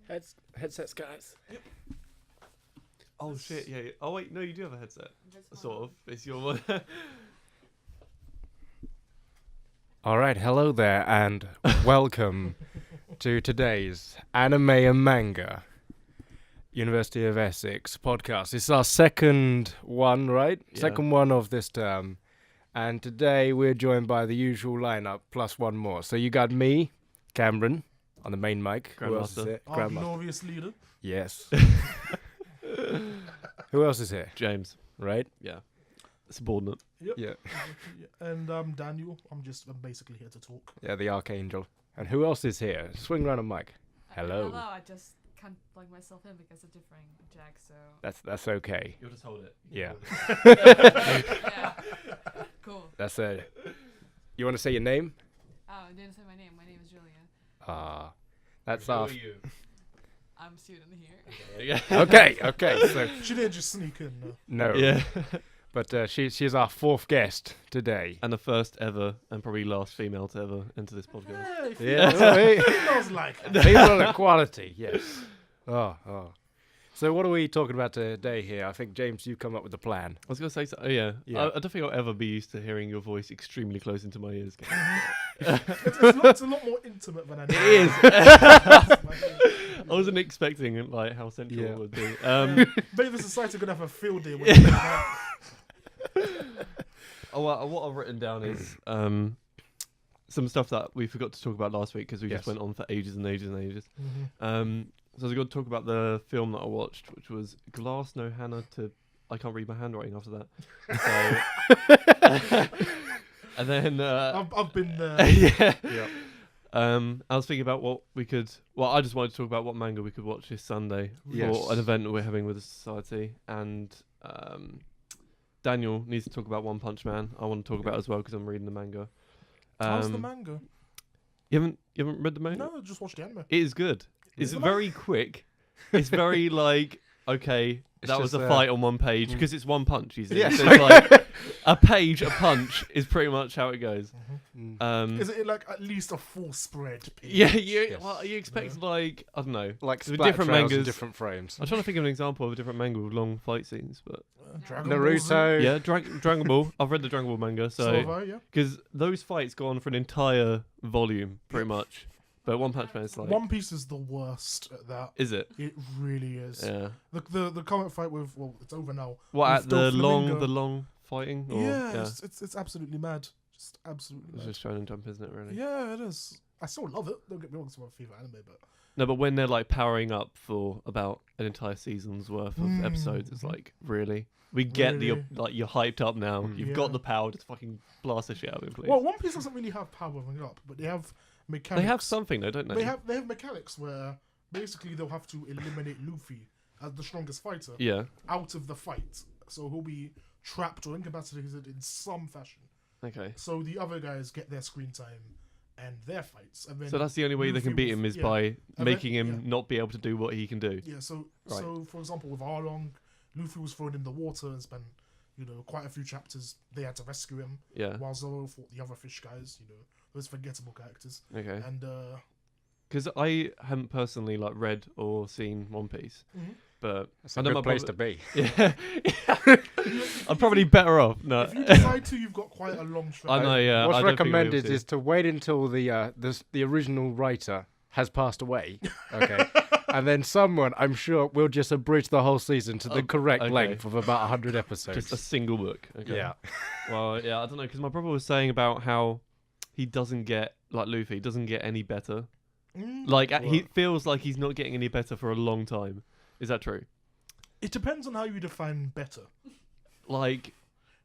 Headsets, guys. Yep. Oh shit! Yeah. Oh wait, no, you do have a headset. Sort of. It's your one. All right, hello there, and welcome to today's Anime and Manga University of Essex podcast. It's our second one, right? Yeah. Second one of this term. And today we're joined by the usual lineup plus one more. So you got me, Cameron, on the main mic. Who else is Grandmaster. here? Our glorious leader. Yes. Who else is here? James. Right? Yeah. Subordinate. Yep. Yeah. And Daniel. I'm basically here to talk. Yeah, the Archangel. And who else is here? Swing round a mic. Hello. Hello, I just can't plug myself in because of different jack, so... That's okay. You'll just hold it. Yeah. Yeah. Cool. That's it. You want to say your name? Oh, I didn't say my name. My name is Julia. That's Who our... are you? I'm a student here. Okay. So She didn't just sneak in. no. Yeah. But she's our fourth guest today. And the first ever and probably last female to ever enter this podcast. Yeah. Females like that. Female equality, yes. Oh. So what are we talking about today here? I think, James, you come up with the plan. I was going to say, yeah. Yeah. I don't think I'll ever be used to hearing your voice extremely close into my ears. It's a lot more intimate than I know. It is. I wasn't expecting like how central it would be. Maybe the society could have a field day. When you do that. What I've written down is some stuff that we forgot to talk about last week because we just went on for ages and ages and ages. Mm-hmm. So I was going to talk about the film that I watched, which was Glass No Hannah to... I can't read my handwriting after that. So, and then... I've been there. yeah. Yeah. I was thinking about what we could... Well, I just wanted to talk about what manga we could watch this Sunday for an event that we're having with the society. And Daniel needs to talk about One Punch Man. I want to talk about it as well because I'm reading the manga. How's the manga? You haven't read the manga? No, just watch the anime. It is good. It's Is it? very quick. It's very like, okay, It's that was just, a fight on one page because it's one punch, you see. Yes. So it's like a page, a punch is pretty much how it goes. Is it like at least a full spread page? Yeah, you expect like, I don't know. Like with splat different trails and mangas. different frames. I'm trying to think of an example of a different manga with long fight scenes, but Dragon Ball Z. Naruto. yeah, Dragon Ball. I've read the Dragon Ball manga, So have so I, yeah. because those fights go on for an entire volume, pretty much. But One Punch Man is like, One Piece is the worst at that. is it? It really is. Yeah. The current fight with it's over now. What With at the Doflamingo. long fighting? Or, Yeah, it's absolutely mad. Just absolutely It's mad. just Shonen Jump, isn't it? Really? Yeah, it is. I still love it. Don't get me wrong, it's my favorite anime, but No, but when they're like powering up for about an entire season's worth of episodes, it's like, really? We get Really? you're hyped up now. You've Yeah. got the power to fucking blast the shit out of him, please. well, One Piece doesn't really have powering up, but they have mechanics. they have something though, don't they? They have mechanics where basically they'll have to eliminate Luffy as the strongest fighter Yeah. out of the fight, so he'll be trapped or incapacitated in some fashion. Okay. So the other guys get their screen time and their fights, and then So that's the only way they Luffy can beat will- him is yeah. by then- making him yeah. not be able to do what he can do. Yeah, so Right. so for example, with Arlong, Luffy was thrown in the water and spent quite a few chapters. They had to rescue him, Yeah. while Zoro fought the other fish guys. Those forgettable characters. Okay. And Because I haven't personally like read or seen One Piece, but It's a I know good my place brother- to be. Yeah. I'm probably better off. No. if you decide to, you've got quite a long stretch. I know. Yeah. What's I don't think I'll be able recommended to. is to wait until the original writer has passed away. Okay. And then someone, I'm sure, will just abridge the whole season to the correct okay. length of about 100 episodes. Just a single book. Okay. Yeah. Well, yeah, I don't know, because my brother was saying about how he doesn't get, like Luffy, doesn't get any better. Like, he feels like he's not getting any better for a long time. Is that true? It depends on how you define better. Like,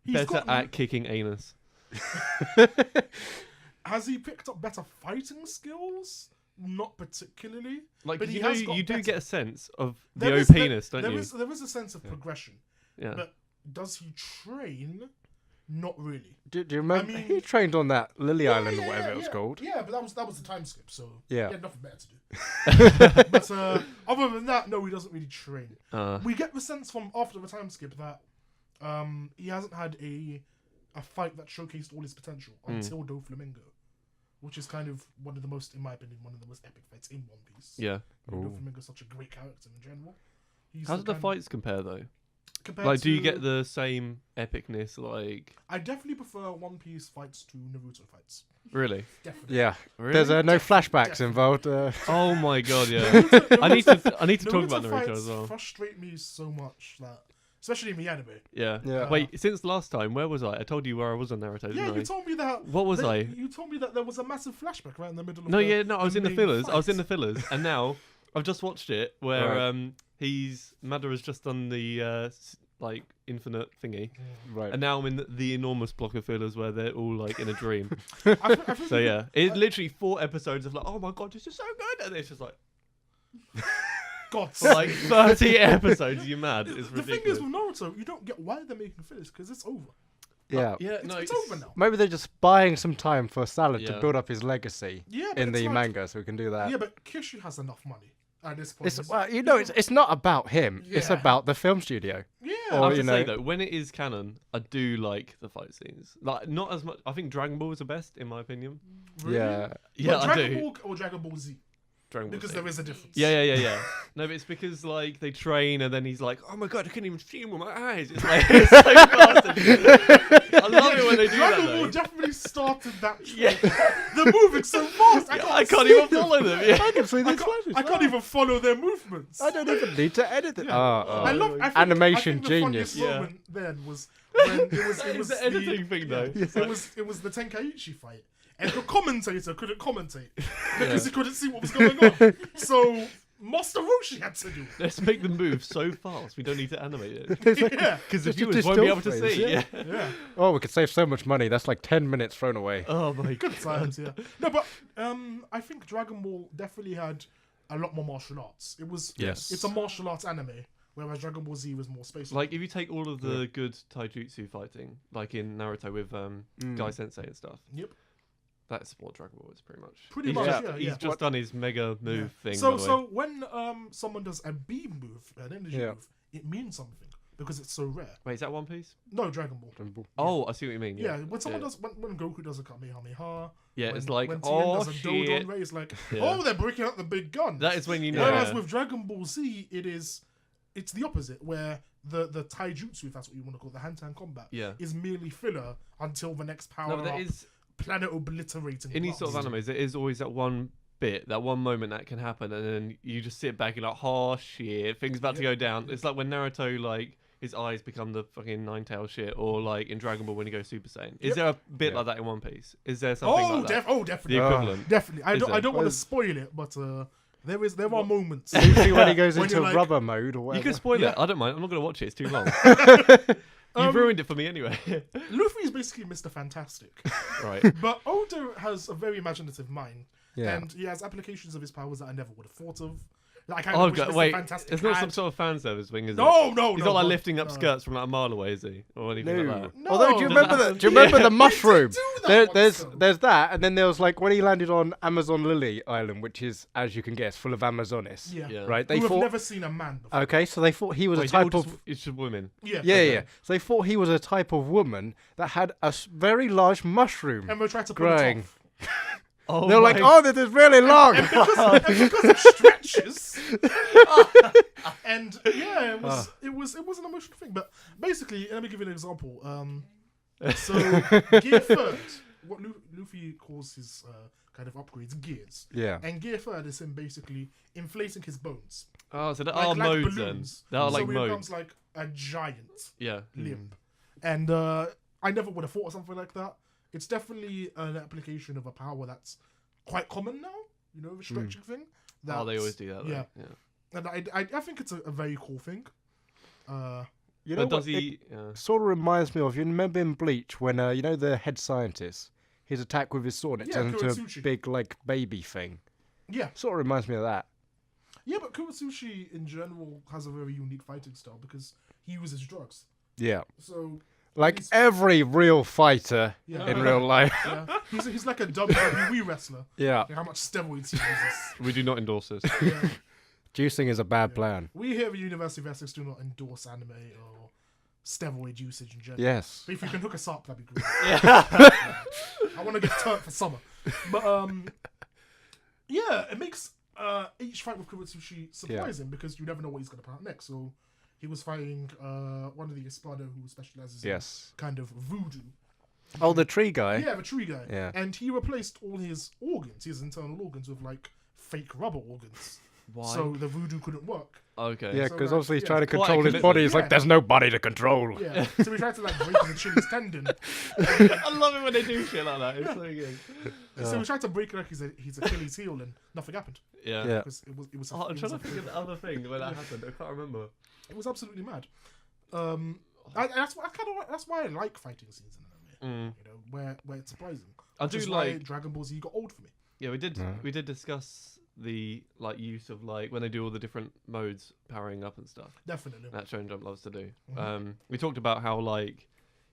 He's better got- at kicking anus. Has he picked up better fighting skills? Not particularly. Like, But he you know, has got you do better. get a sense of There the is- OP-ness, don't there you? there is a sense of progression. Yeah. But does he train? Not really. Do you remember? I mean- He trained on that Lily Yeah, Island or yeah, whatever yeah, it was yeah. called. Yeah, but that was the time skip, so Yeah. he had nothing better to do. But other than that, no, he doesn't really train. We get the sense from after the time skip that he hasn't had a fight that showcased all his potential until Doflamingo. which is kind of one of the most, in my opinion, one of the most epic fights in One Piece. Yeah. Doflamingo is such a great character in general. How do the fights compare though? Compared Like, do you to- get the same epicness? Like, I definitely prefer One Piece fights to Naruto fights. really? Definitely. Yeah. Really? There's no flashbacks Definitely. involved. Oh my god, yeah. I need to talk about Naruto fights as well. frustrate me so much that, especially in the anime. Yeah. Yeah. Wait, since last time, where was I? I told you where I was on Naruto, Yeah, didn't you I? told me that. What was I? You told me that there was a massive flashback right in the middle of No, the, I was in the main fillers. I was in the fight. fillers, and now I've just watched it where Right. Madara's just done the like infinite thingy, Right. and now I'm in the enormous block of fillers where they're all like in a dream. I think So yeah, it's literally 4 episodes of like, oh my god, this is so good, and it's just like God. for like 30 episodes. You mad? It's The thing is ridiculous. with Naruto, you don't get why they're making fillers because it's over. Yeah. Yeah, It's over now. Maybe they're just buying some time for Salad to Yeah. build up his legacy Yeah, but in it's the like- manga, so we can do that. Yeah, but Kishu has enough money at this point. It's well, it's not about him. It's Yeah. about the film studio. Yeah. I Or, have you to say know- though, when it is canon, I do like the fight scenes. Like, not as much. I think Dragon Ball is the best in my opinion. Really? Yeah. Yeah, But I Dragon do. Ball or Dragon Ball Z? Dragon Ball Because Z. there is a difference. Yeah. No, but it's because like they train and then he's like, "Oh my god, I can't even see him with my eyes." It's like it's so fast. and shit. I love it when they do that. Dragon Ball Though. definitely started that. Yeah, They're moving so fast. I can't even follow them. Yeah, I can see I these can't, I can't even follow their movements. I don't even need to edit it. Yeah. I Oh, think Animation the genius. funniest Yeah. moment then was when it was it's the editing thing though. it was the Tenkaichi fight, and the commentator couldn't commentate because he couldn't see what was going on. So Master Roshi had to do it. Let's make them move so fast. We don't need to animate it Yeah, because the Just viewers still won't be able to frames, see. yeah. Yeah. yeah. Oh, we could save so much money. That's like 10 minutes thrown away. Oh my Good god. times, yeah. No, but I think Dragon Ball definitely had a lot more martial arts. Yes. It's a martial arts anime, whereas Dragon Ball Z was more space. Like if you take all of the good taijutsu fighting, like in Naruto with Guy Sensei and stuff. Yep. That's what Dragon Ball is pretty much. Pretty He's much, just, yeah, He's yeah. just done his mega move thing. So by the way. so when someone does a beam move, an energy Yeah. move, it means something because it's so rare. Wait, is that One Piece? No, Dragon Ball. Oh, I see what you mean. Yeah, Yeah, when someone does when Goku does a Kamehameha, Yeah, when, it's like, when Tien oh does a Dodon shit. Ray, it's like, Yeah. oh, they're breaking out the big guns. That is when you know. Whereas Yeah. with Dragon Ball Z, it's the opposite, where the taijutsu, if that's what you want to call it, the hand-to-hand combat, Yeah. is merely filler until the next power No, but there up, is planet obliterating. in these sort of blast. animes, there is always that one bit, that one moment that can happen, and then you just sit back and like, oh shit, things about to go down. It's like when Naruto like his eyes become the fucking nine-tail shit, or like in Dragon Ball when he goes Super Saiyan. Is Yep. there a bit Yeah. like that in One Piece? Is there something like that? Definitely, The equivalent. definitely. I Is don't there? want to Well, spoil it, but there are moments. See when he goes When into you're like- rubber mode or You whatever. can spoil Yeah. it. I don't mind. I'm not gonna watch it. It's too long. Um, You've ruined it for me anyway. Luffy is basically Mr. Fantastic, Right. but Oda has a very imaginative mind, Yeah. and he has applications of his powers that I never would have thought of. Like I Oh wish god, Mr. wait. Fantastic It's not had. some sort of fan service thing, is it? No, He's not like God, lifting up no. skirts from like a mile away, is he? Or anything like that. No. Although, do you Does remember that the? Do you remember Yeah. the mushroom? do that once, though. There's that, and then there was like when he landed on Amazon Lily Island, which is, as you can guess, full of Amazonis. Yeah. Yeah. Right. They Who have thought. never seen a man before. Okay, so they thought he was Wait, a type they're all of. it's just women. Yeah. Yeah. So they thought he was a type of woman that had a very large mushroom. And we tried to pull Growing. it off. Oh, They were like, "Oh, this is really long." And because it stretches. And yeah, it was an emotional thing. But basically, let me give you an example. So Gear Third, what Luffy calls his kind of upgrades, gears. Yeah. And Gear Third is him basically inflating his bones. Oh, so there Like, are like modes balloons. then. There are so like he modes. becomes like a giant Yeah. limb. And I never would have thought of something like that. It's definitely an application of a power that's quite common now. You know, the stretching thing. Oh, they That's- always do that. Though. yeah. Yeah. And I think it's a very cool thing. You know But does what it he? Yeah. sort of reminds me of? You remember in Bleach when you know the head scientist, his attack with his sword, it Yeah, turns into a Kuretsuchi. big like baby thing. Yeah. Sort of reminds me of that. Yeah, but Kuretsuchi in general has a very unique fighting style because he uses drugs. Yeah. So Like He's- every real fighter yeah, in real life. yeah. He's like a WWE wrestler. Yeah. Like how much steroids he uses. We do not endorse this. Yeah. Juicing is a bad plan. We here at the University of Essex do not endorse anime or steroid usage in general. Yes. But if you can hook us up, that'd be great. Yeah. I want to get turned for summer. But yeah, it makes each fight with Kumatsushi surprising because you never know what he's going to put out next. So he was fighting one of the Espada who specializes in kind of voodoo. Oh, the tree guy. Yeah, the tree guy. Yeah. And he replaced all his organs, his internal organs, with like fake rubber organs. Why? So the voodoo couldn't work. Okay. Yeah, So, because like, obviously he's yeah, trying to it's quite control his commitment. body. He's Yeah. like, there's no body to control. Yeah. So we tried to like break his Achilles tendon. I love it when they do shit like that. It's so good. So we tried to break like his Achilles heel, and nothing happened. Yeah. Yeah. Because it was. Oh, I'm it trying was to think of the other thing when that happened. I can't remember. It was absolutely mad. That's why I like fighting scenes in anime. You know, where it's surprising. I Which do is why like. Dragon Ball Z got old for me. Yeah, we did discuss the like use of like when they do all the different modes powering up and stuff. Definitely. That Shonen Jump loves to do. Mhm. We talked about how like,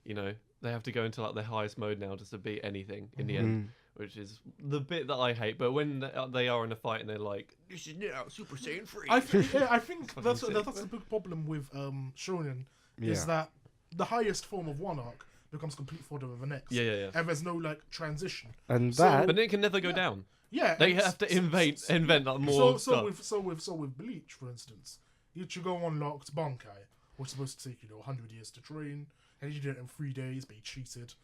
you know, they have to go into like their highest mode now just to beat anything in the end, which is the bit that I hate. But when they are in a fight and they're like, "This is now Super Saiyan 3." I think Fucking that's sick. a big problem with shonen is that the highest form of one arc becomes complete fodder of the next. Yeah. And there's no like transition. And So- that. But it can never go down. Yeah. They and have to s- invent s- like more stuff. So with Bleach, for instance, Ichigo unlocked Bankai, which is supposed to take 100 years to train, and he did it in 3 days, but he cheated.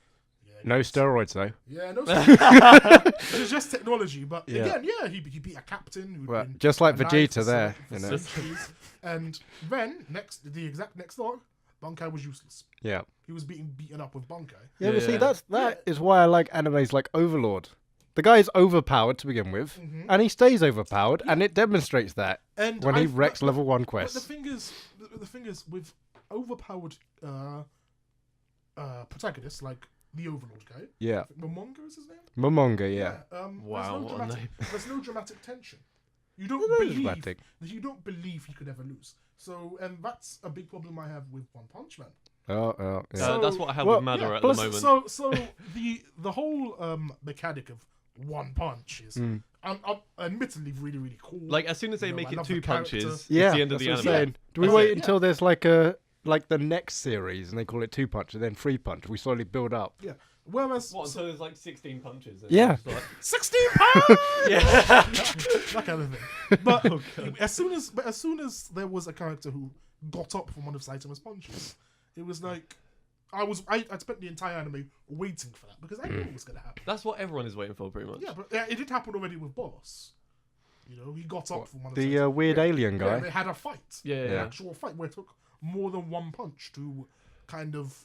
Yeah, No it's- steroids, though. Yeah, no steroids. It's just technology, but Yeah. again, he beat a captain who'd Well, been just like alive Vegeta for there, for you know. centuries. And then the exact next arc, Bankai was useless. Yeah. He was beaten up with Bankai. Yeah, but see, Yeah. that is why I like animes like Overlord. The guy's overpowered to begin with, and he stays overpowered, and it demonstrates that And when he I've- wrecks but- level 1 But quests. the thing is, with overpowered protagonists like the Overlord guy, Yeah. Momonga is his name. Momonga, yeah. Wow, what a name. There's no dramatic tension. You That don't is dramatic. believe he could ever lose. So, and that's a big problem I have with One Punch Man. Oh, yeah. So- That's what I have well, with Madara Yeah, at the plus, moment. So the whole mechanic of One Punch is, admittedly, really really cool. Like as soon as they You know, make I it love 2 the character. punches, Yeah, it's the end of that's the what I'm anime. saying. Do we That's wait it, until there's like the next series and they call it 2 punch and then 3 punch? We slowly build up. Yeah. Whereas What? So there's like 16 punches. and Yeah. it's like- 16 pounds, yeah. that kind of thing. But Oh, God. as soon as there was a character who got up from one of Saitama's punches, it was like I spent the entire anime waiting for that because I knew it was gonna happen. That's what everyone is waiting for, pretty much. Yeah, but it did happen already with Boss. You know, he got up from one of The Saitama's- weird alien Yeah, guy. they had a fight. Yeah. An actual fight where it took more than one punch to kind of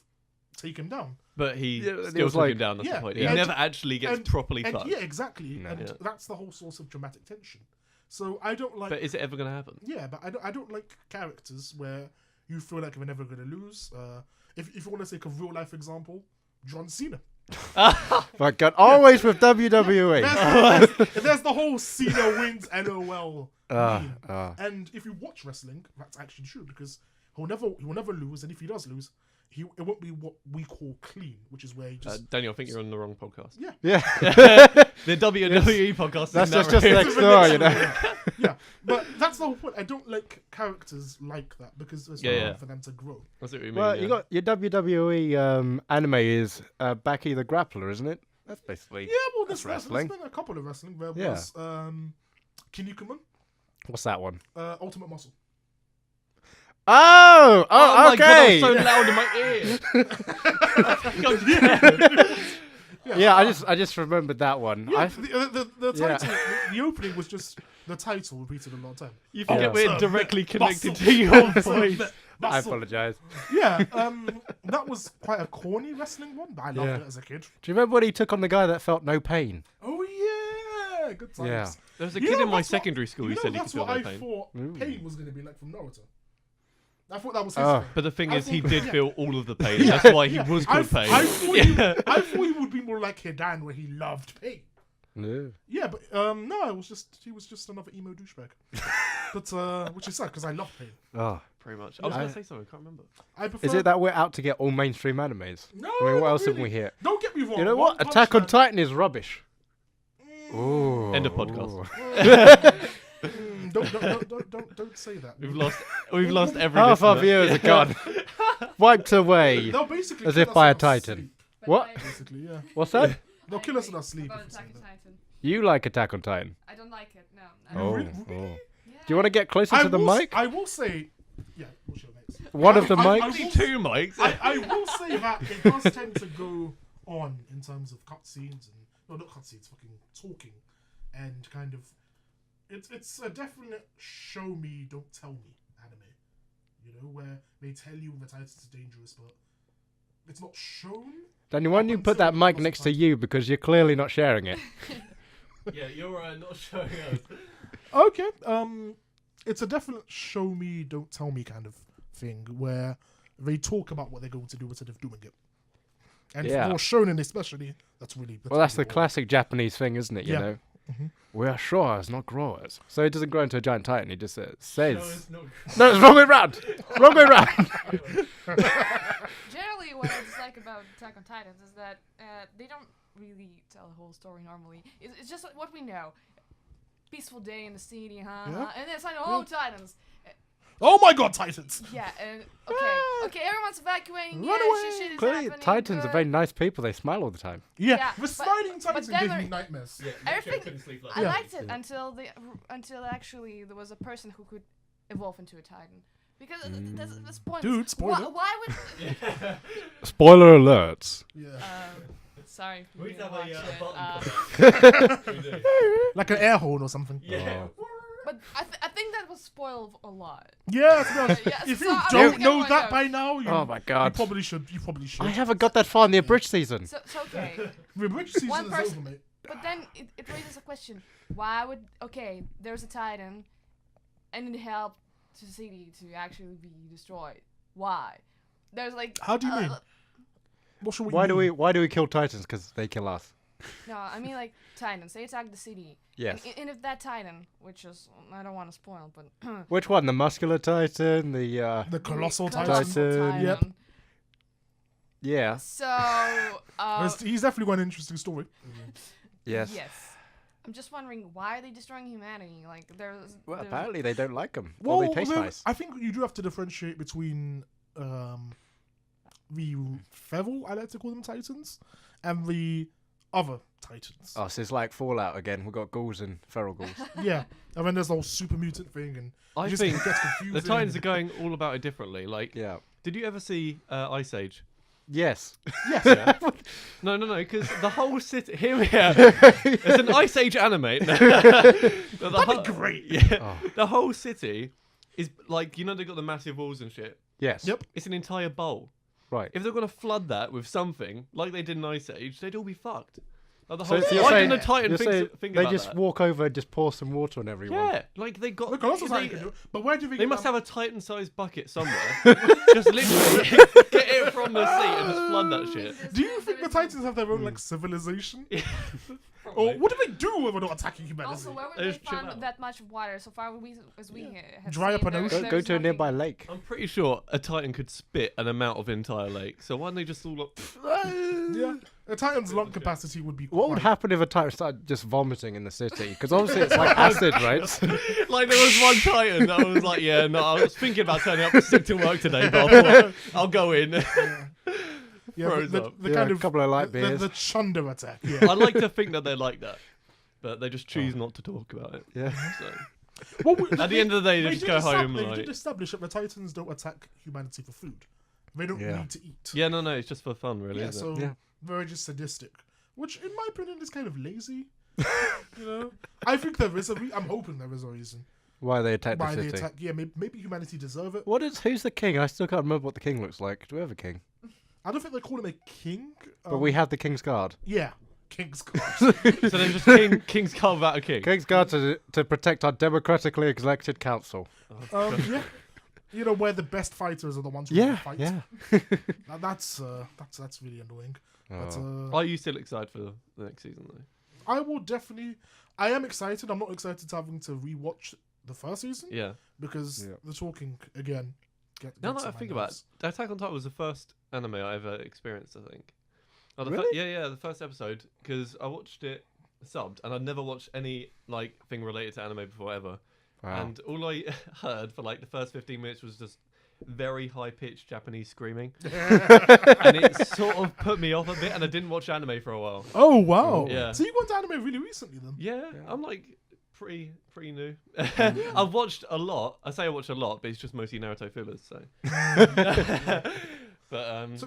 take him down. But he Yeah, it still was took like- him down. That's Yeah, the point. He yeah. never actually gets properly And fucked. yeah, exactly. No. And Yeah. that's the whole source of dramatic tension. So I don't like. But is it ever going to happen? Yeah, but I don't like characters where you feel like they're never going to lose. If you want to take a real life example, John Cena. My God, always with WWE. There's the whole Cena wins LOL meme. And if you watch wrestling, that's actually true because he will never lose, and if he does lose, it won't be what we call clean, which is where he just Daniel, I think you're on the wrong podcast. yeah. The WWE podcast. That's is just next door, you know. Yeah, but that's the whole point. I don't like characters like that because there's no Yeah. room for them to grow. That's what we mean. Well, yeah. you got your WWE anime is Becky the Grappler, isn't it? That's basically. Yeah, well, there's wrestling. been a couple of wrestling. There Yeah. was Kinnikuman, What's that one? Ultimate Muscle. Oh, Oh my okay. God, that was so loud in my ear. Yeah, I just remembered that one. Yeah, I, the Yeah. title, the opening was just the title repeated a lot of time. You forget Yeah. we're Muscle. directly connected Muscle. to your Muscle. voice. I Muscle. apologize. Yeah, that was quite a corny wrestling one, but I loved Yeah. it as a kid. Do you remember when he took on the guy that felt no pain? Oh yeah, good times. Yeah. There was a You kid know, in my that's what- secondary school You who know, said he could that's feel what no I pain. thought Ooh. pain was going to be like from Naruto. I thought that was his Oh. thing. But the thing I is, he thought- did yeah. feel all of the pain. Yeah, That's why he yeah. was I called pain. I thought, Yeah. I thought he would be more like Hidan, where he loved pain. No. Yeah, but no, he was just another emo douchebag. But which is sad because I love pain. Oh. Pretty much. I was Yeah. going to say something. I can't remember. I prefer. Is it that we're out to get all mainstream animes? No. I mean, what not else have really. we here? Don't get me wrong. You know One what? Punch Attack on Man- Titan is rubbish. Ooh. End of podcast. Don't say that. We've lost every Half our listener. viewers are gone. Wiped away. They'll basically As put if us by a on titan. sleep, What? basically, yeah. What's that? They'll I kill us in agree our sleep. about if we say Attack on that. Titan. You like Attack on Titan? I don't like it. No. I You Oh, don't. really- oh. Yeah. Do you want to get closer to the mic? I will say, yeah. What's your next? One of the I mics? will- Two mics. I will say that it does tend to go on in terms of cutscenes and not cutscenes, fucking talking, and kind of it's a definite show me, don't tell me anime. You know, where they tell you the Titans are dangerous, but it's not shown. Daniel, why don't you put until that it mic was next to Titan. you because you're clearly not sharing it. Yeah, you're not showing us. Okay, it's a definite show me, don't tell me kind of thing where they talk about what they're going to do instead of doing it. And Yeah. for shonen especially, that's Well, that's really the important. classic Japanese thing, isn't it? You Yeah. know, Mhm. we are showers, not growers. So he doesn't grow into a giant titan. He just says, it's not. "No, it's wrong way round. Wrong way round." Generally, what I dislike about Attack on Titans is that they don't really tell the whole story normally. It's just what we know. Peaceful day in the city, huh? Yeah. And it's like, oh, Titans. Oh my god, Titans! Yeah, and okay, everyone's evacuating. Run yeah, away. shit is Clearly, happening. Titans are good. very nice people. They smile all the time. Yeah, Yeah, the but- sliding Titans then give there- me nightmares. Everything. I Yeah. liked it until actually there was a person who could evolve into a Titan. Because that's pointless. Dude, spoiler. Why would? Spoiler alerts. Yeah. Sorry. For We me to have watch a it. button for that. We do. Like an air horn or something. Yeah. But I think that was spoiled a lot. Yeah, to be honest, Yeah, if so you I'm don't thinking know about that it. by now, you, Oh my you god. probably should. You probably should. I haven't got that far in the abridged season. So okay. The bridge season One is person- over, mate. But then it raises a question. Why would... Okay, there's a Titan, and it helped the city to actually be destroyed. Why? There's like... How do you mean? What should we Why do mean? we kill Titans? Because they kill us. No, I mean like Titans. They attack the city. Yes. And if that Titan, which is... I don't want to spoil, but... Which one? The muscular Titan? The The colossal Titan. Titan. Yep. yeah. So... He's definitely got an interesting story. Yes. Yes. I'm just wondering, why are they destroying humanity? Like, there's... Well, there's- apparently they don't like them. Well, they taste then nice. I think you do have to differentiate between the feral, I like to call them Titans, and the other Titans. Oh, so it's like Fallout again. We've got ghouls and feral ghouls. Yeah, and then there's the whole super mutant thing, and I it just think gets confusing. the Titans are going all about it differently. Like, Yeah. did you ever see Ice Age? Yes. Yes. No, because the whole city. Here we are. It's an Ice Age anime. That'd be great. Yeah, Oh. the whole city is like, you know, they got the massive walls and shit. Yes. Yep. It's an entire bowl. Right. If they're gonna flood that with something like they did in Ice Age, they'd all be fucked. Like the So whole. you're Why saying, didn't the Titan you're saying think they about just that? walk over and just pour some water on everyone? Yeah, like they got. The colossal they, Titan can do it, but where do they? they get must that- have a Titan-sized bucket somewhere. Just literally get it from the sea and just flood that shit. Do you think the Titans have their own like civilization, or what do they do when they're not attacking humanity? Also, where would They they just chill find out. that much water? So far as we have Dry up seen, an there- ocean. Go there's to a nothing- nearby lake. I'm pretty sure a Titan could spit an amount of entire lake. So why don't they just all look? Yeah, a Titan's lung capacity would be. What would quite- happen if a Titan started just vomiting in the city? Because obviously it's like acid, right? Like there was one Titan that was like, yeah, no, I was thinking about turning up sick to work today, but I thought I'll go in. Yeah, Froze the, up. the Yeah, kind a of couple of light the, beers. the Chunder attack. Yeah. I'd like to think that they're like that, but they just choose not to talk about it. Yeah. So. Well, At the end of the day, they just did go estab- home They like, did establish that the Titans don't attack humanity for food. They don't Yeah. need to eat. yeah, no, it's just for fun, really. Yeah, Isn't so it? Yeah. they're just sadistic, which, in my opinion, is kind of lazy. You know, I think there is I'm hoping there is a reason Why they attack the why they city? attack. Yeah, maybe humanity deserve it. Who's the king? I still can't remember what the king looks like. Do we have a king? I don't think they call him a king. But we have the King's Guard. Yeah, King's Guard. So then just King's carve out a king. King's Guard to protect our democratically elected council. Yeah. You know, where the best fighters are the ones who Yeah, fight. yeah. That's really annoying. But, Oh. Are you still excited for the next season, though? I will definitely. I am excited. I'm not excited to having to rewatch the first season Yeah. because Yeah. the talking again. Now gets that I on my think about it, nerves. Attack on Titan was the first anime I ever experienced, I think. Oh, Really? Yeah, the first episode, because I watched it subbed, and I'd never watched any thing related to anime before ever. Wow. And all I heard for like the first 15 minutes was just very high-pitched Japanese screaming, and it sort of put me off a bit, and I didn't watch anime for a while. Oh wow! Yeah. So you got to anime really recently then? Yeah, I'm like pretty new. I've watched a lot. I say I watched a lot, but it's just mostly Naruto fillers. So, but It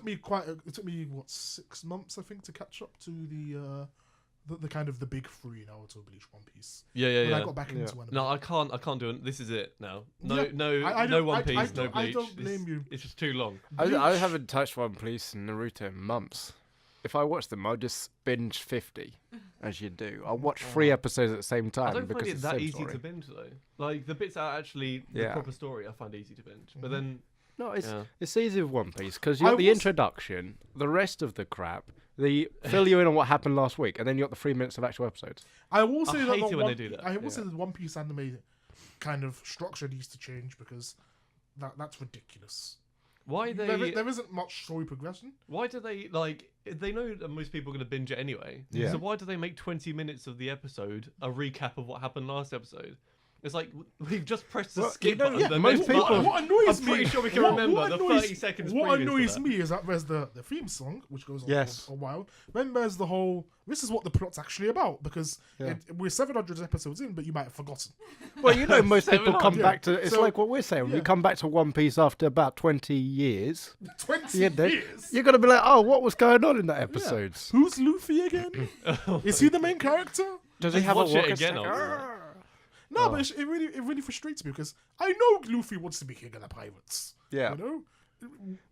took me what 6 months I think to catch up to the kind of the big three Naruto, Bleach, One Piece. yeah. When I got back into anime. No, I can't do it. This is it now. No, Yeah, I no don't- One I Piece, no don't- I Bleach. don't blame you. It's just too long. I Bleach- haven't touched One Piece and Naruto in months. If I watch them, I'll just binge 50, as you do. I'll watch 3 episodes at the same time I don't because find it it's that the same easy story. to binge though. Like the bits that are actually the Yeah. proper story, I find easy to binge. But then, No, it's yeah. it's easy with One Piece because you I got the was- introduction, the rest of the crap, the fill you in on what happened last week, and then you got the 3 minutes of actual episodes. I will say that hate the it when One- they do that. I will say Yeah. that One Piece anime kind of structure needs to change because that's ridiculous. why There they? isn't much story progression. Why do they like? They know that most people are going to binge it anyway. Yeah. So why do they make 20 minutes of the episode a recap of what happened last episode? It's like we've just pressed the Well, skip you know, button. yeah, the most next people- button. What annoys I'm me? pretty sure we can remember the 30 seconds What previous to annoys that. me is that there's the theme song, which goes on Yes. for a while. Then there's the whole. This is what the plot's actually about because Yeah. we're 700 episodes in, but you might have forgotten. Well, you know, most people come 700. back to. It's So- like what we're saying. When yeah. you come back to One Piece after about 20 years, 20 you know, years. you're gonna be like, "Oh, what was going on in that episode? Who's Luffy again? Is he the main character? Does he Just have a watch it walking again stick? after No, Oh. but it really frustrates me because I know Luffy wants to be king of the pirates. Yeah. You know,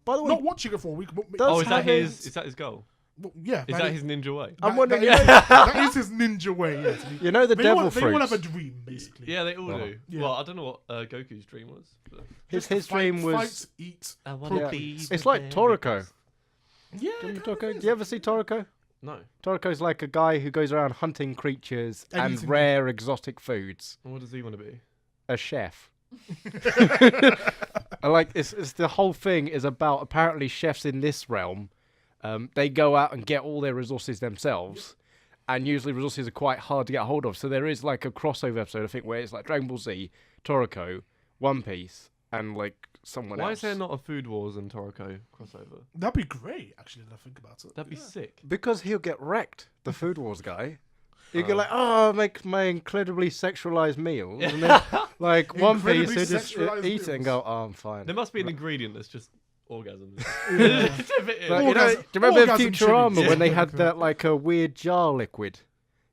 By the way, not watching it for a week. But Does Oh, is that having- his? Is that his goal? well, yeah, Is that his ninja way? I'm wondering. that is his ninja way. Yeah, to be- You know the they devil want, they all have a fruits. dream, basically. Yeah, they all Oh. do. Yeah. Well, I don't know what Goku's dream was. But His dream was. fight, eat. I wanna Yeah. be It's like Toriko. Yeah, Do you, kind of remember Toriko? is. Do you ever see Toriko? No. Toriko's like a guy who goes around hunting creatures And and eating rare exotic foods. What does he want to be? A chef. I like it's the whole thing is about apparently chefs in this realm. They go out and get all their resources themselves, and usually resources are quite hard to get hold of. So there is like a crossover episode, I think, where it's like Dragon Ball Z, Toriko, One Piece, and like someone Why else. is there not a Food Wars and Toriko crossover? That'd be great, actually. When I think about it. That'd be Yeah. sick. Because he'll get wrecked, the Food Wars guy. You go like, oh, I'll make my incredibly sexualized meals, and then like One Piece, Incredibly he'll just sexualized eat it and meals. go, oh, I'm fine. There must be an ingredient that's just orgasms. Yeah. Like, you know, Orgasm- do you remember in orgasm Futurama chilies. when they Yeah. had that like a weird jar liquid?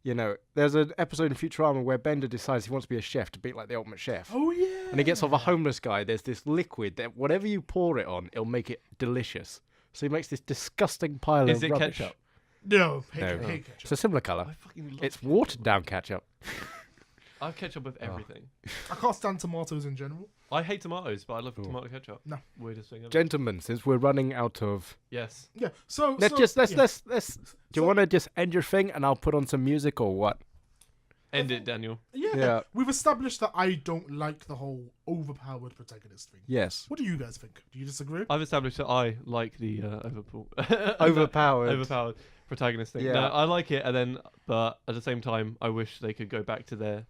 You know, there's an episode in Futurama where Bender decides he wants to be a chef to be like the ultimate chef. Oh yeah. And he gets off a homeless guy. There's this liquid that whatever you pour it on, it'll make it delicious. So he makes this disgusting pile Is of it rubbish. ketchup? No, hate, No. hate It's ketchup. a similar colour. I fucking love It's ketchup. watered down ketchup. I have ketchup with everything. I can't stand tomatoes in general. I hate tomatoes, but I love Ooh. tomato ketchup. No. Weirdest thing ever. Gentlemen, since we're running out of, Yes. Yeah. So let's yeah. let's. Do you So- want to just end your thing and I'll put on some music or what? End it, Daniel. Yeah. Yeah. We've established that I don't like the whole overpowered protagonist thing. Yes. What do you guys think? Do you disagree? I've established that I like the Overpowered. overpowered protagonist thing. Yeah. No, I like it, and then, but at the same time, I wish they could go back to their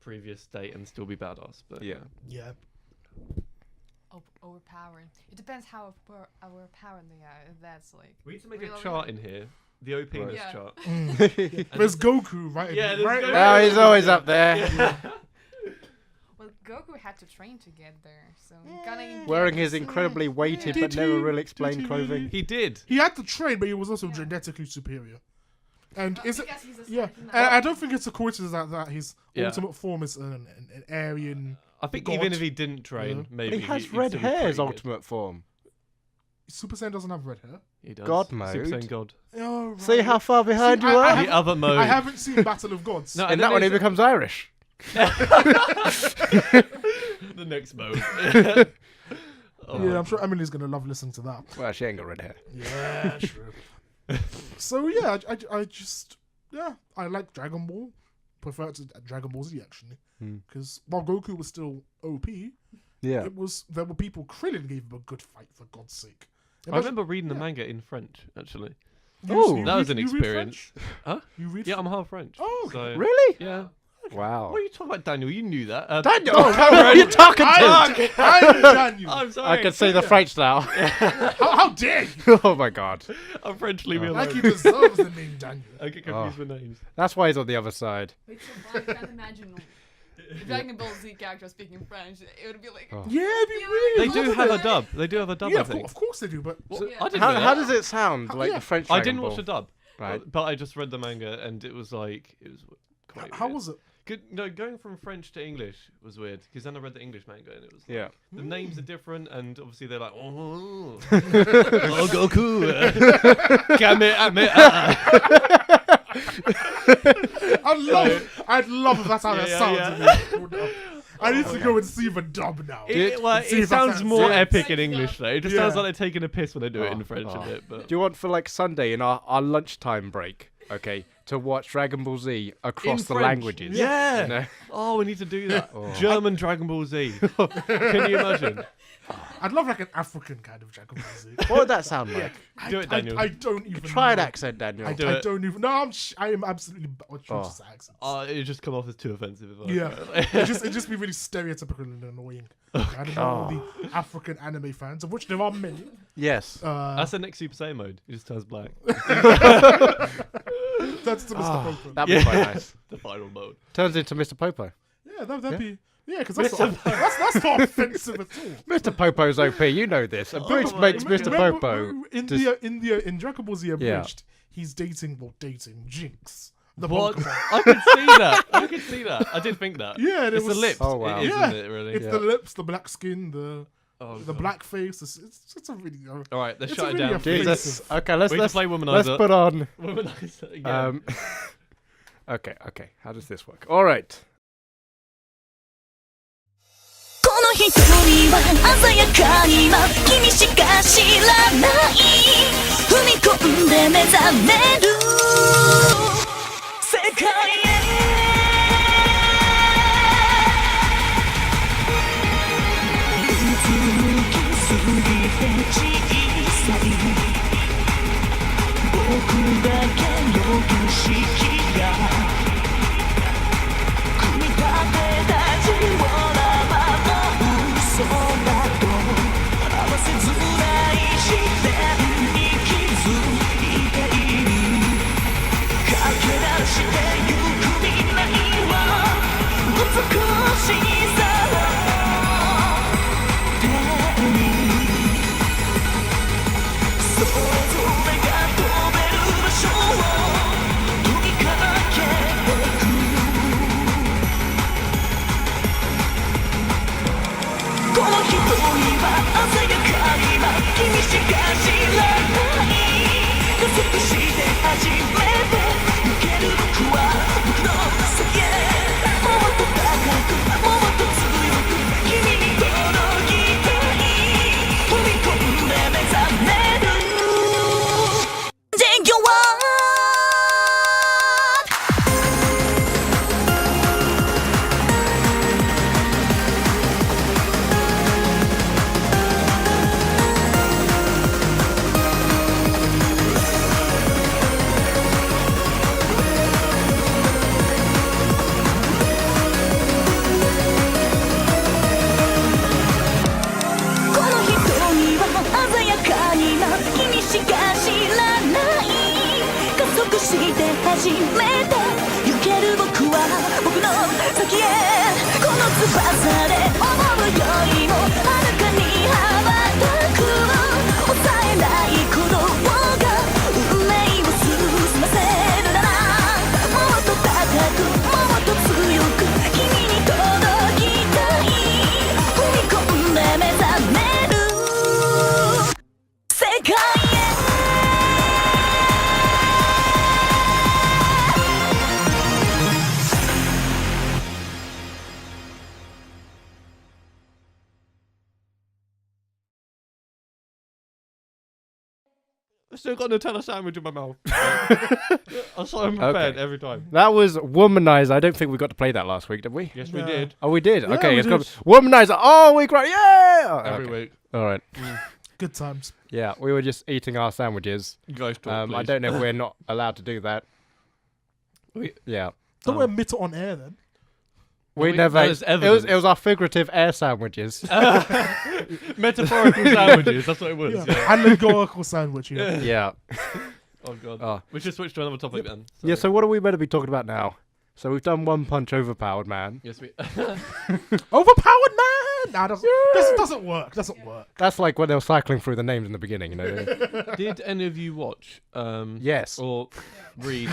previous state and still be badass. But Yeah. Yeah. Overpowering. It depends how overpowering they are. If that's like. we need to make Really? a chart in here. The OPness Yeah. chart. There's Goku, right? Yeah, there's right, Goku. Oh, he's always up there. Well, Goku had to train to get there, so he kinda Wearing gets- his incredibly weighted Did but never he? really Did explained he clothing. really? He did. He had to train, but he was also Yeah. genetically superior. And But is it? because he's a Yeah, Saiyan, and I don't think it's a coincidence that his Yeah. ultimate form is an Aryan. I think God. even if he didn't train, Yeah. maybe But he has he'd red still be hair, his pretty good. ultimate form. Super Saiyan doesn't have red hair. He does. God Super mode. Saiyan God. Oh, right. See how far behind See, you I are? have- The other mode. I haven't seen Battle of Gods. No, In and that then one, he there's becomes Irish. the next mode. Oh, Yeah, I'm sure Emily's gonna love listening to that. Well, she ain't got red hair. Yeah, true. So yeah, I just I like Dragon Ball. Prefer to Dragon Ball Z actually, Hmm. because while Goku was still OP, Yeah. there were people. Krillin gave him a good fight for God's sake. I remember reading the manga in French, actually. Oh, that was an you read experience. French? Huh? You read? Yeah, I'm half French. Oh, okay. So, Really? yeah. Wow. What are you talking about, Daniel? You knew that. Daniel, what are you talking to? I'm Daniel. I'm sorry. I can see the French now. How dare you? Oh my god. I'm French. Leave me alone. Like he deserves the name Daniel. I get confused with names. That's why he's on the other side. Wait, so I can't imagine a Dragon Ball Z character speaking French. It would be like. Oh. Yeah, it'd be really They do have a dub. They do have a dub. Yeah, I of, think. of course they do, but Well, Yeah. I didn't know How that. does it sound like yeah. the French I Dragon didn't watch Ball? the dub, Right. but I just read the manga, and it was like it was quite. how weird. was it? Good. No, going from French to English was weird because then I read the English manga, and it was like, Yeah. the names are different, and obviously they're like, oh, Goku, Kamehameha. I'd love if that's how that Yeah, sounds. yeah. in the- I need to go and see the dub now. See It if that sounds sounds- more yeah. epic in English though. It just sounds Yeah. like they're taking a piss when they do it in French Oh. a bit. But Do you want for like Sunday in our lunchtime break, okay, to watch Dragon Ball Z across In the French. languages? Yeah. You know? Oh, we need to do that. Oh. German Dragon Ball Z. Can you imagine? I'd love like an African kind of Dragon Ball Z. What would that sound like? Do it, Daniel. I don't even Try an know. accent, Daniel. do I it. don't even. No, I am absolutely atrocious at accents. It just come off as too offensive. If I Yeah, it'd just be really stereotypical and annoying. I don't know all the African anime fans, of which there are many. Yes. That's the next Super Saiyan mode. It just turns black. That's the Mr. Popo. That'd be quite nice. The final mode. Turns into Mr. Popo. Yeah, that'd be. Yeah, because that's not offensive at all. Mr. Popo's OP, you know this. A bridge my makes God. Mr. Popo. In Dragon Ball Z Abridged, he's dating Jinx. The What? Pokemon. I could see that. I could see that. I did think that. Yeah, and it It's the was- lips. Oh, wow. It is, Yeah. isn't it, really? It's the lips, the black skin, the God. black face. It's a really. All right, let's It's shut it really down. offensive. Jesus. Okay, let's We can play Womanizer. let's put on. Womanizer again. Okay. How does this work? All right. この瞳は鮮やかに舞う君しか知らない踏み込んで目覚める世界へうつむきすぎて小さい僕だけの景色が組み立てた自由なそうだと合わせづらい視点に気づいている駆け出してゆく未来は美しさを手にそれぞれが飛べる場所を問いかけてくこの瞳は鮮やかに舞う君しか知らない加速して初めて抜ける僕は僕の先へもっと高くもっと強く君に届きたい飛び込んで目覚める全業はこの瞳は鮮やかに舞う君しか知らない加速して初めて行ける僕は僕の先へこの翼で思うよりも遥かに羽ばたく抑えない鼓動が運命を進ませるならもっと高くもっと強く君に届きたい踏み込んで目覚める世界へI still got a Nutella sandwich in my mouth. I'm so unprepared Okay. every time. That was Womanizer. I don't think we got to play that last week, did we? Yes, we No. did. Oh, we did. Yeah, Okay, we it's got did. Womanizer. Oh, we cried. Yeah. Every Okay. week. All right. Good times. Yeah, we were just eating our sandwiches. You guys talk, I please. don't know if we're not allowed to do that. We- Yeah. Don't wear Mitter on air then. We No, never. there's It was evidence. our figurative air sandwiches. Metaphorical sandwiches. That's what it was. Yeah. Yeah. Allegorical sandwich. Yeah. Yeah. Oh god. Oh. We should switch to another topic then. Yeah. So what are we meant to be talking about now? So we've done One Punch Overpowered Man. Yes, we. Overpowered man. Nah, doesn't work. Doesn't work. That's like when they were cycling through the names in the beginning, you know. Did any of you watch? Yes. Or read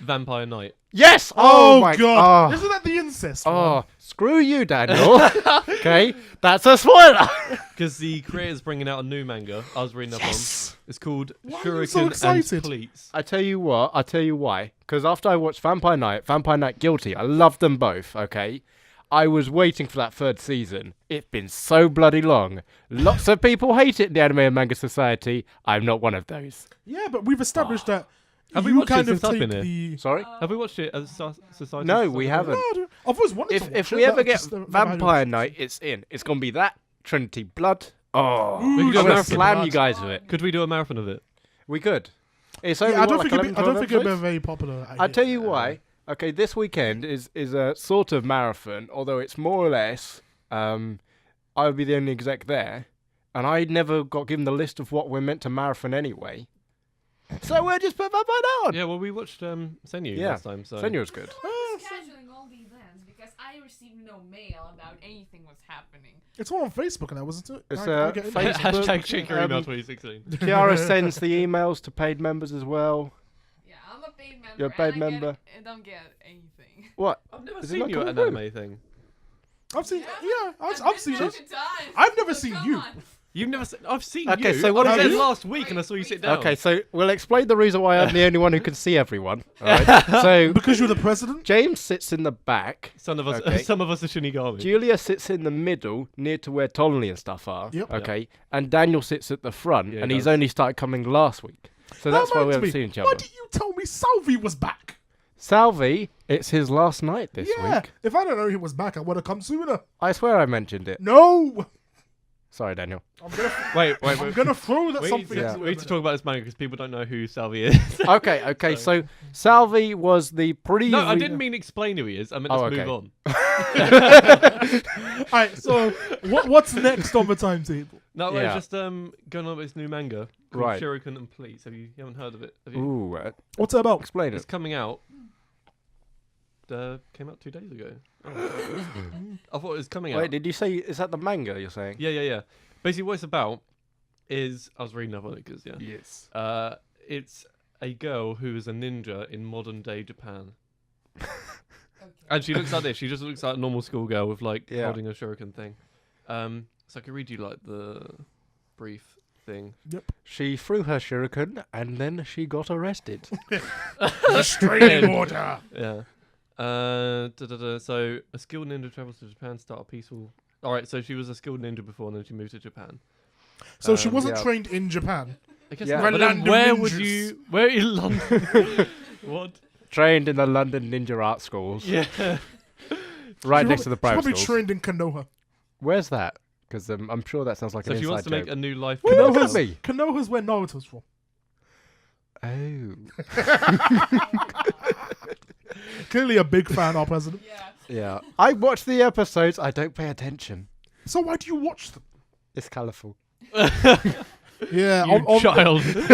Vampire Knight? Yes. Oh, my god. Oh. Isn't that the incest? Oh, one? screw you, Daniel. Okay, that's a spoiler. Because the creator's bringing out a new manga. I was reading up on. It's called Why are you so Shuriken and excited? Pleats. I tell you what. I tell you why. Because after I watched Vampire Knight Guilty, I loved them both. Okay. I was waiting for that third season. It's been so bloody long. Lots of people hate it in the anime and manga society. I'm not one of those. Yeah, but we've established that. Have we you watched it kind of since I've take been here? the. Sorry? Have we watched it as Society? No, we haven't. No, dude, I've always wanted to watch If it, we ever but get just never had Vampire it. Knight, it's in. It's gonna be that Trinity Blood. Oh, Ooh, We could do a I'm gonna marathon. slam you guys with it. Could we do a marathon of it? We could. It's only Yeah, I what, don't like think it'd be, 11, I don't 12 think it'd be a episodes? very popular idea. I'll tell you why. Okay, this weekend is a sort of marathon, although it's more or less. I would be the only exec there, and I never got given the list of what we're meant to marathon anyway. So we'll just put Vampire Knight on. Yeah, well, we watched Senyu Yeah. last time. So Senyu was good. I was scheduling all the events because I received no mail about anything was happening. It's all on Facebook now, wasn't it? It's, I get into it. Facebook, Hashtag check your email um, 2016. Kiara sends the emails to paid members as well. Yeah, I'm a paid member. You're a paid and I member. I don't get anything. What? I've never Is it seen not you at an coming through? anime thing. I've seen. Yeah, I've seen it. Times, I've never so seen come you. on. You've never seen. I've seen Okay, you. so what I is was it? there last week and I saw you sit down. Okay, so we'll explain the reason why I'm the only one who can see everyone. All right. So Because you're the president. James sits in the back. Some of us, Okay. some of us are Shinigami. Julia sits in the middle, near to where Tonley and stuff are. Yep. Okay. And Daniel sits at the front, Yeah, he and he's does. only started coming last week. So that's why we haven't seen each Why other. did you tell me Salvi was back? Salvi, it's his last night this Yeah. week. If I don't know he was back, I would have come sooner. I swear I mentioned it. No. Sorry, Daniel. Wait. I'm gonna throw that We need, something. to, into we need it. to talk about this manga because people don't know who Salvi is. Okay. So Salvi was the previous. No, I didn't mean explain who he is. I meant Oh, let's okay. move on. All right. So what's next on the timetable? No, Yeah. it's just going on with this new manga called Right. Shuriken and Pleats. You haven't heard of it? Have you? Ooh, What's it about? explain It's it. coming out. Came out 2 days ago. Oh, I thought it was coming out. Wait, did you say is that the manga you're saying? Yeah. Basically, what it's about is I was reading up on it because Yes. it's a girl who is a ninja in modern day Japan, Okay. and she looks like this. She just looks like a normal schoolgirl with like Yeah. holding a shuriken thing. So I can read you like the brief thing. She threw her shuriken and then she got arrested. Restraining order. Yeah. So a skilled ninja travels to Japan to start a peaceful. All right. So she was a skilled ninja before, and then she moved to Japan. So she wasn't yeah. trained in Japan. I guess Yeah. not, but then Random where would ninjas. you? Where in London? What? Trained in the London Ninja Art Schools. Yeah. Right She next to the She's private probably schools. trained in Konoha. Where's that? Because I'm sure that sounds like So an she inside wants to make joke. a new life. Well, for look at herself. me. Konoha's where Naruto's from. Oh. Clearly a big fan, our president. Yeah. Yeah. I watch the episodes. I don't pay attention. So why do you watch them? It's colourful. Yeah. You child. Wait.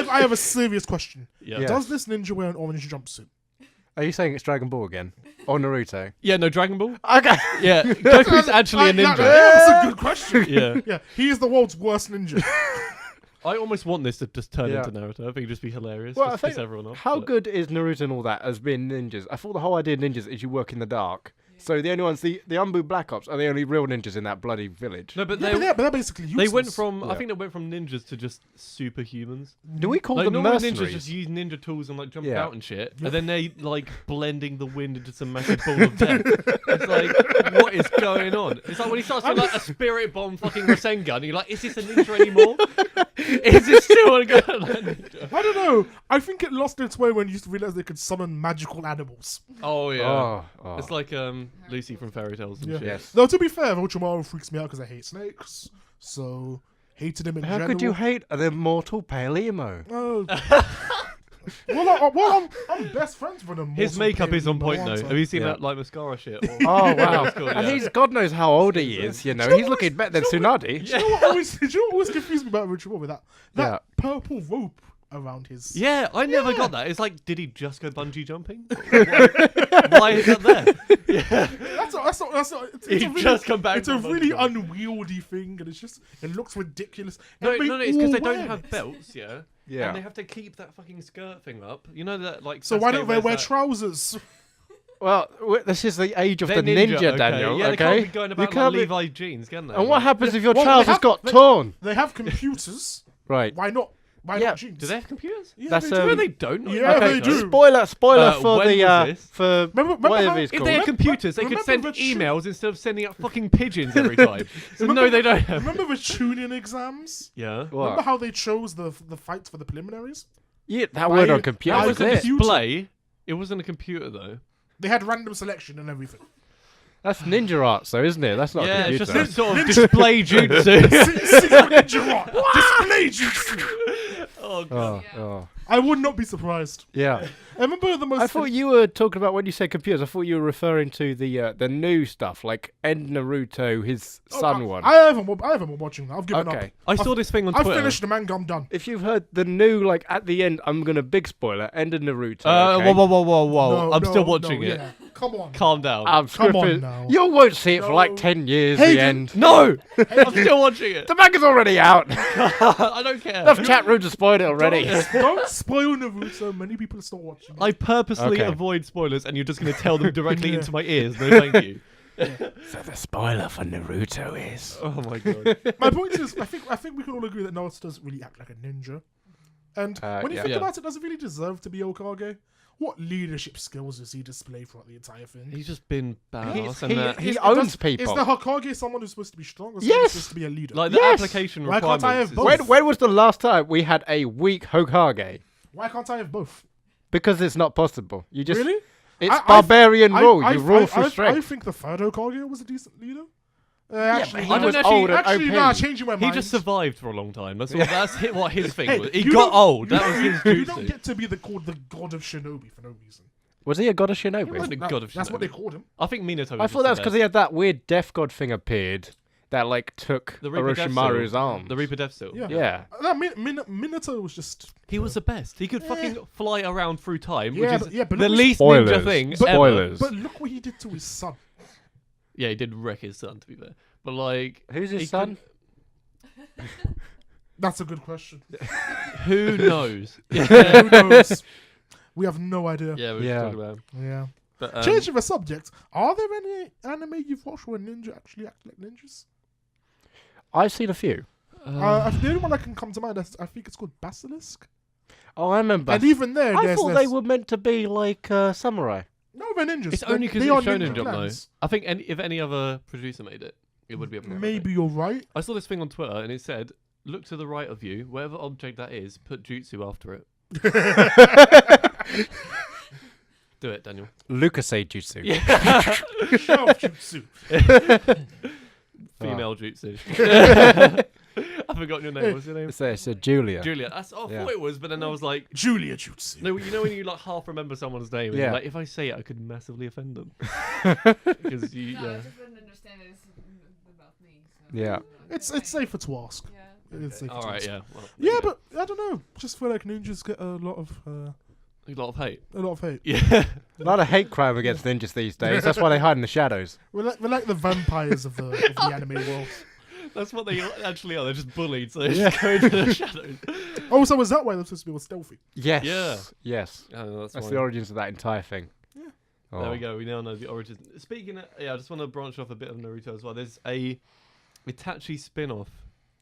I have a serious question. Yeah. Yeah. Does this ninja wear an orange jumpsuit? Are you saying it's Dragon Ball again? Or Naruto? Yeah. No, Dragon Ball. Okay. Yeah. Goku's actually a ninja. That's a good question. Yeah. Yeah, he is the world's worst ninja. I almost want this to just turn Yeah. into Naruto. I think it'd just be hilarious. Well, I just piss think everyone off. how but- good is Naruto and all that as being ninjas? I thought the whole idea of ninjas is you work in the dark. So the only ones, the Umbu Black Ops are the only real ninjas in that bloody village. No, but Yeah, they but they're basically useless. they went from Yeah. I think they went from ninjas to just superhumans. Do we call Like them normal mercenaries? ninjas just use ninja tools and like jump Yeah. out and shit, and then they like blending the wind into some massive ball of death. It's like, what is going on? It's like when he starts doing like a spirit bomb fucking Rasengan, you're like, is this a ninja anymore? Is this still a ninja? I don't know. I think it lost its way when you used to realize they could summon magical animals. Oh yeah. Oh. It's like Lucy from Fairy Tales and Yeah. shit. Yes. Though to be fair, Orochimaru freaks me out because I hate snakes. So hated him in How general. could you hate an immortal pale emo? Oh, I'm best friends with him. His makeup is on point though. though. Have you seen Yeah. that like mascara shit? Or... Oh wow! That's cool, And yeah. he's God knows how old he is. You know, he's looking better than Tsunade. Do you know what always confused me about Richard Moore with that Yeah. purple rope around his? Yeah, I never got that. It's like, did he just go bungee jumping? Why is that there? Yeah. That's not. It's He a really, just come back It's a from really bungee unwieldy thing, and it looks ridiculous. No, And it's because they all don't wear have it. belts, yeah. Yeah. And they have to keep that fucking skirt thing up. You know that like. So why Sasuke don't they wears wear that- trousers? Well, this is the age of They're the ninja, okay. Daniel. Yeah, they okay. can't be going You about can't like be- Levi jeans, can they? And what happens if your Well, they trousers have- got they- torn? They have computers. Right. Why not? Why Yeah. not jeans? Do they have computers? Yeah, That's, they No, do. they don't. Yeah, Okay, they do. Spoiler for when the was this? for Remember whatever how- it's If called. they had computers, they could remember send the emails instead of sending out fucking pigeons every time. So no, they don't have. Remember the tuning exams? Yeah. What? Remember how they chose the fights for the preliminaries? Yeah, that word I- on computer. That I was could a just- display. It wasn't a computer though. They had random selection and everything. That's ninja arts, though, isn't it? That's not Yeah, a it's computer. just a sort of display jutsu. Secret Ninja Rock. Display jutsu. Oh god. Oh, oh. I would not be surprised. Yeah. I remember the most. I thought you were talking about when you said computers. I thought you were referring to the new stuff, like End Naruto, his son one. I haven't been watching that. I've given up. Okay. I saw this thing on I've Twitter. finished the manga. I'm done. If you've heard the new, like at the end, I'm gonna big spoiler. End of Naruto. okay? Whoa! No, I'm no, still watching no, it. yeah. Come on. Calm down. I'm Come on scripted. now. You won't see it for like No. 10 years. Hey, the dude. end. No, I'm still watching it. The manga's already out. I don't care. Enough chat rooms have spoiled it already. Don't spoil Naruto. Many people are still watching. I purposely Okay. avoid spoilers, and you're just going to tell them directly Yeah. into my ears. No, thank you. So the spoiler for Naruto is. Oh my god. My point is, I think we can all agree that Naruto doesn't really act like a ninja. And when you yeah. think Yeah. about it, does it really deserve to be Hokage? What leadership skills does he display throughout the entire thing? He's just been badass, He's- and that, he Is- owns Is people. the Hokage someone who's supposed to be strong or someone Yes. who's supposed to be a leader? like the Yes! application Why can't I have requirements. both? Is, When was the last time we had a weak Hokage? Why can't I have both? Because it's not possible. You just Really? It's I- barbarian rule. I You rule through I strength. think the third Hokage was a decent leader. but Actually, he I don't was know if he- old and actually, OP. nah, changing my he mind. just survived for a long time. That's what his thing Hey, was. He you got don't- old. That you was don't- his You don't jutsu. get to be called the god of shinobi for no reason. Was he a god of shinobi? wasn't a god of That's what shinobi. they called him. I think Minato. I thought that's because he had that weird death god thing appeared that like took the Reaper Death Orochimaru's Seal. arms. The Reaper Death Seal. Yeah. Yeah. Minato was just. He was the best. He could fucking fly around through time, Yeah, which but- is yeah, but the look- least Spoilers. ninja thing ever. Spoilers. But look what he did to his son. Yeah, he did wreck his son, to be fair. But like, Who's his he son? That's a good question. who knows? Who knows? We have no idea. Yeah, we were Yeah. talking about him. Yeah. But, Changing the subject, are there any anime you've watched where ninja actually act like ninjas? I've seen a few. The only one that can come to mind, I think it's called Basilisk. Oh, I remember. And even there, I there's thought less. they were meant to be like samurai. No, they're ninjas. it's only because they it's are Shonen ninja Jump, though. clans. I think if any other producer made it, it would be a problem. Maybe you're right. I saw this thing on Twitter, and it said, "Look to the right of you. Whatever object that is, put jutsu after it." Do it, Daniel. Lucasade jutsu. Yeah. Shelf jutsu. Female jutsu. I've forgotten your name. What's your name? It's Julia. Julia. I thought Yeah. it was, but then I was like, Julia jutsu. no, you know when you like half remember someone's name, and Yeah. you're like, if I say it, I could massively offend them. Because you, No, yeah. I just wouldn't understand it. It's about me. So. Yeah. It's safer to ask. Yeah. It's safer All to right, ask. yeah. Well, Yeah, but I don't know. Just feel like ninjas get a lot of a lot of hate. hate. Yeah. A lot of hate crime against ninjas these days. That's why they hide in the shadows. We're like the vampires of the anime world. That's what they actually are. They're just bullied, so they just go into the shadows. Oh, so is that why they're supposed to be all stealthy? Yes. Yeah. Yes. Oh, that's That's fine. the origins of that entire thing. Yeah. Oh. There we go. We now know the origins. Speaking of, I just want to branch off a bit of Naruto as well. There's a Itachi spin-off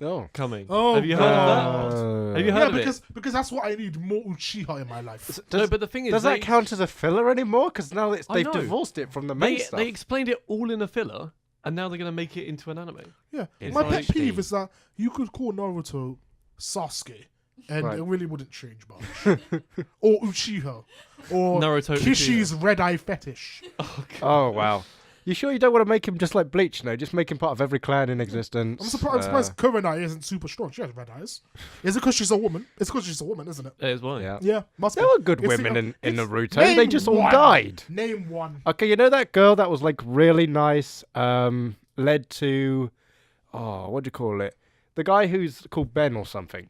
Oh. coming. Oh, Have you heard of God. that? Have you heard Yeah, of because that's what I need, more Uchiha in my life. No, but the thing is, Does that count as a filler anymore? Because now I they've know. divorced it from the main They, stuff. they explained it all in a filler, and now they're going to make it into an anime. Yeah, It's my on pet HD. peeve is that you could call Naruto Sasuke, and Right. it really wouldn't change much. Or Uchiha, or Naruto Kishi's red eye fetish. Oh, God. Oh wow. You sure you don't want to make him just like Bleach? No, just make him part of every clan in existence. I'm surprised Kurenai isn't super strong. She has red eyes. Is it because she's a woman? It's because she's a woman, isn't it? That is why. Yeah. Yeah, must be. There were good It's women in Naruto. Name They just all one. died. Name one. Okay, you know that girl that was like really nice, led to, what do you call it? The guy who's called Ben or something.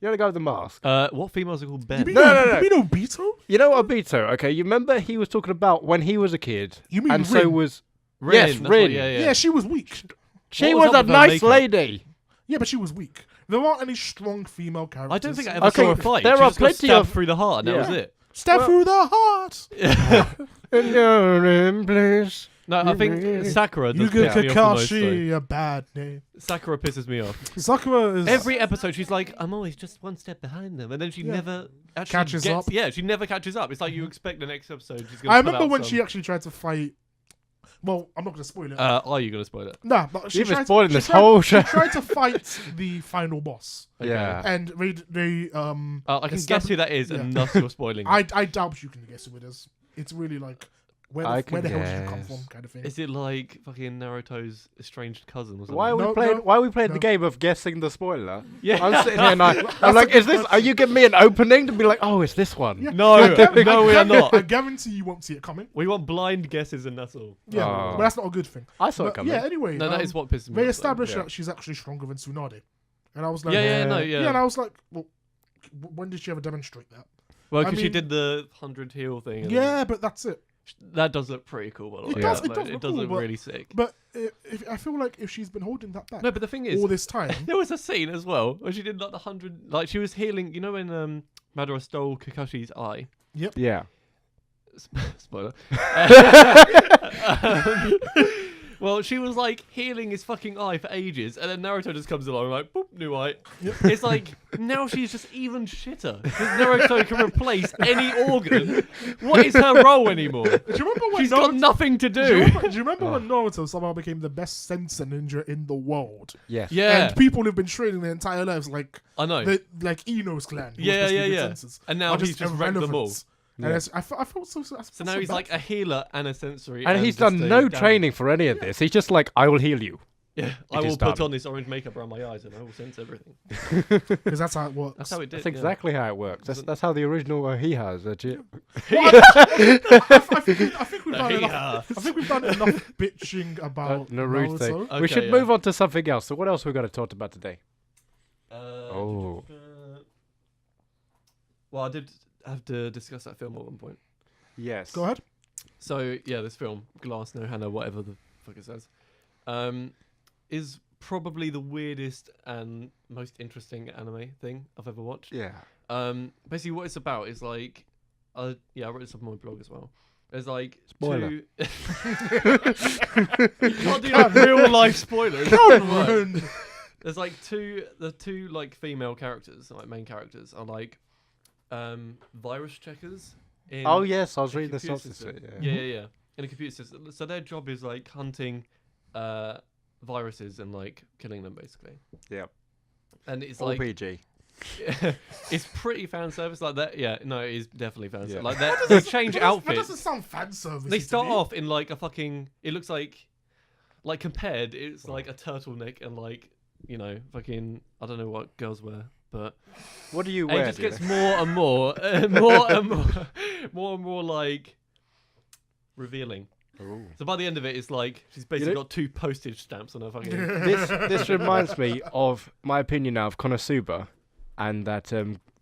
You know the guy with the mask? What females are called Ben? You mean, No. You mean Obito? You know Obito, okay? You remember he was talking about when he was a kid? You mean and Rin? so was... Rin, Yes, that's what- Rin. Yeah, she was weak. She What was was up a with her nice makeup? lady. Yeah, but she was weak. There aren't any strong female characters. I don't think I ever Okay, saw her fight. there She are just got plenty stabbed of- through the heart, and that Yeah. was it. Step through the heart. In your room, please. No, I think Sakura does Yuga piss me off the most, though. Kakashi, a bad name. Sakura pisses me off. Sakura is Every episode, she's like, "I'm always just one step behind them," and then she Yeah. never actually Catches gets, up. Yeah, she never catches up. It's like you expect the next episode she's gonna. I pull remember out when some- she actually tried to fight. Well, I'm not going to spoil it. Are you gonna spoil it? Nah, but she You've been tried, spoiling she this tried- whole she show. tried to fight the final boss, Yeah. and they I can guess who that is, yeah. and thus you're spoiling. It. I doubt you can guess who it is. It's really like where I the, where the can hell did you come guess. from, kind of thing. Is it like fucking Naruto's estranged cousin or something? Why are we No, playing? no, Why are we playing no. the game of guessing the spoiler? Yeah. I'm sitting here and I'm like, is this? Are you giving me an opening to be like, oh, it's this one? Yeah. No, no, we are not. I guarantee you won't see it coming. We want blind guesses, and that's all. Yeah, Oh. but that's not a good thing. I saw it But coming. yeah, anyway, No, that is what pisses me off. they though. established yeah. that she's actually stronger than Tsunade, and I was like, Yeah, yeah, yeah. and I was like, well, when did she ever demonstrate that? Well, I because she mean- did the 100 heal thing. and Yeah, but that's it. that does look pretty cool. By the It way. does- Yeah, it like, does it look does cool, look but- really sick. But I feel like if she's been holding that back No, but the thing is, all this time, there was a scene as well where she did like the 100, like she was healing. You know when Madara stole Kakashi's eye. Yeah. Spoiler. Well, she was like healing his fucking eye for ages, and then Naruto just comes along like, boop, new eye. Yep. It's like now she's just even shitter because Naruto can replace any organ. What is her role anymore? do you remember when She's got Naruto? nothing to Do you do. remember, do you remember when Naruto somehow became the best sensei ninja in the world? Yes. Yeah, And people have been training their entire lives like I know. like Eno's clan. who was Yeah, supposed to yeah, be good yeah. senseis, And now are he's just wrecked them all. irrelevant. And Yeah. I felt so. So now he's like a healer and a sensory. And he's just done a no damn- training for any of this. He's just like, I will heal you. Yeah, I It will is put done. on this orange makeup around my eyes and I will sense everything. because that's how it works. That's how it did. That's exactly how it works. That's how the original he has. I think we've done enough. I think we've done enough bitching about Naruto. Naruto. Okay, we should yeah. move on to something else. So what else we got to talk about today? Oh. Well, I did have to discuss that film at one point. Yes. Go ahead. So yeah, this film, Glass No Hannah, whatever the fuck it says, is probably the weirdest and most interesting anime thing I've ever watched. Yeah. Basically, what it's about is like, I wrote this up on my blog as well. There's like Spoiler. two. You can't do that real life spoilers. Run. There's like the two like female characters, like main characters, are like virus checkers. In Oh yes, I was a reading the computer synopsis. system. Yeah. Yeah. In a computer system. So their job is like hunting viruses and like killing them basically. Yeah. And it's All like PG. it's pretty fan service like that. Yeah, no, it is definitely fan service. Yeah. Like that, they change That outfits. doesn't sound fan service. They start off in like a fucking. It looks like compared, it's like a turtleneck and like fucking. I don't know what girls wear, but What do you and wear? it just do you gets know? more and more, more and more, more and more like revealing. Ooh. So by the end of it, it's like she's basically got 2 postage stamps on her fucking. This reminds me of my opinion now of Konosuba and that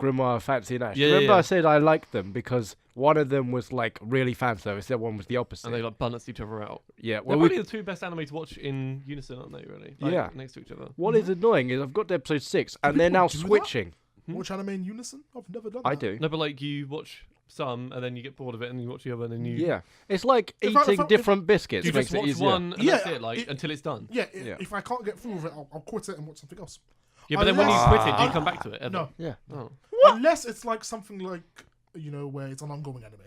Grimoire Fancy and Ash. Yeah, Remember yeah. I said I liked them because one of them was like really fan service, the other one was the opposite. And they like balance each other out. yeah, They're well, probably the 2 best anime to watch in unison, aren't they? Really? Like, Yeah. Next to each other. what is annoying is I've got to episode 6 and they're people now do that? switching. Watch anime in unison? I've never done I that. do. No, but like you watch some and then you get bored of it and you watch the other and then you. Yeah, it's like If I- eating if I- different biscuits. You makes just it watch easier. one and Yeah, that's it, like it- until it's done. Yeah, Yeah. if I can't get through with it, I'll quit it and watch something else. Yeah, but then when you Unless- quit it, do you come back to it? Ever? No. Yeah, Oh. Unless it's like something like, where it's an ongoing anime.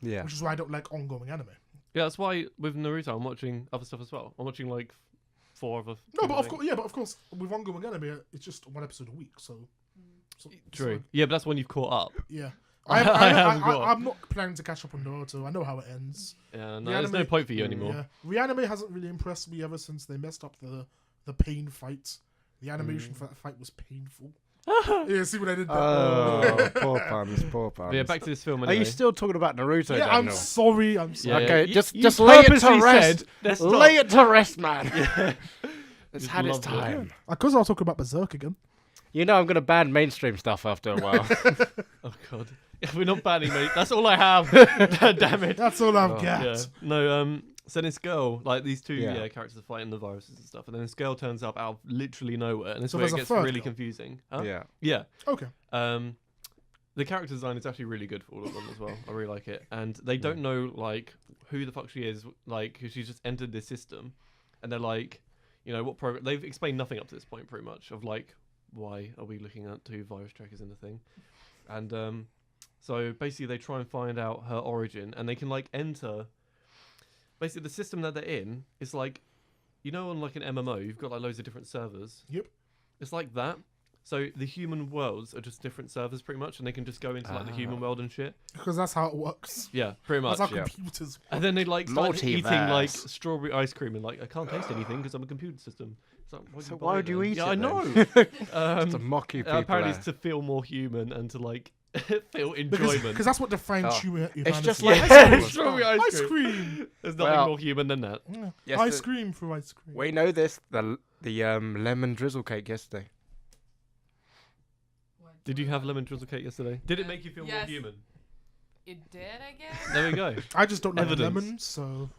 yeah. Which is why I don't like ongoing anime. Yeah, that's why with Naruto, I'm watching other stuff as well. I'm watching like 4 other. No, but things, I of think. course, with ongoing anime, it's just one episode a week. So it's True. fine. Yeah, but that's when you've caught up. Yeah. I'm not planning to catch up on Naruto. I know how it ends. Yeah, no, there's no point for you anymore. Yeah. Reanime hasn't really impressed me ever since they messed up the pain fight. The animation for that fight was painful. Yeah, see what I did there? Oh, poor puns, poor puns. But yeah, back to this film Are anyway. you still talking about Naruto, Yeah, Daniel? I'm sorry. Yeah, Okay, you just lay it to purposely rest. said, let's Lay stop. it to rest, man. Yeah. It's Just had its loved it. time. Because I'll talk about Berserk again. You know I'm going to ban mainstream stuff after a while. Oh god. Yeah, we're not banning, mate. That's all I have. Damn it. That's all I've Oh, got. Yeah. No, so this girl, like these two Yeah. characters are fighting the viruses and stuff, and then this girl turns up out of literally nowhere, and this So where it there's a gets third really girl? confusing. Huh? Yeah. Yeah. Okay. The character design is actually really good for all of them as well. I really like it, and they don't know like who the fuck she is, like 'cause she's just entered this system, and they're like, you know, what program? They've explained nothing up to this point, pretty much, of like why are we looking at two virus trackers in the thing, and so basically they try and find out her origin, and they can like enter. Basically, the system that they're in is like, you know, on like an MMO, you've got like loads of different servers. Yep. It's like that. So the human worlds are just different servers, pretty much, and they can just go into like the human world and shit. Because that's how it works. Yeah, pretty much. That's how yeah. computers work. And then they like start eating like Multiverse. strawberry ice cream and like I can't taste anything because I'm a computer system. It's like, So why would you eat Yeah, it I know. then? To mock you people. Apparently, there. it's to feel more human and to like feel Because enjoyment. that's what defines Oh. humanity. It's just Yeah, like ice cream. strawberry ice cream. There's nothing Well- more human than that. Yeah. Yes, ice the- cream for ice cream. We know this. The lemon drizzle cake yesterday. Did you have lemon drizzle cake yesterday? Did it make you feel more Yes. human? It did, I guess. There we go. I just don't like Evidence. lemons, so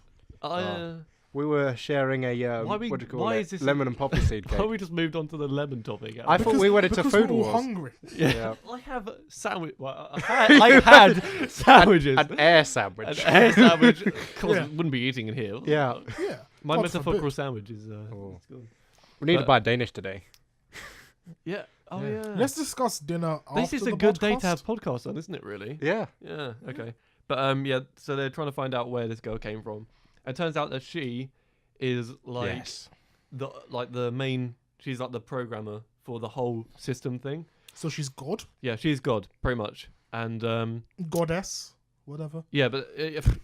We were sharing a Why we- what do you call why it? is this- Lemon and poppy seed Why cake. we just moved on to the lemon topic? I thought we went into because food we're all wars. hungry. Yeah. I have sandwich. Well, I had sandwiches. An air sandwich. An air sandwich. Of course, Yeah. wouldn't be eating in here. Yeah. Yeah. My God metaphorical forbid. sandwich is. Oh. It's good. We need to But- buy Danish today. Yeah. Oh Yeah. yeah. Let's discuss dinner This after is the a good day podcast. to have podcast on, isn't it? Really. Yeah. Yeah. Okay. But yeah. So they're trying to find out where this girl came from. It turns out that she is like Yes. the main. She's like the programmer for the whole system thing. So she's God, Yeah, she's God, pretty much. And goddess, whatever. yeah, but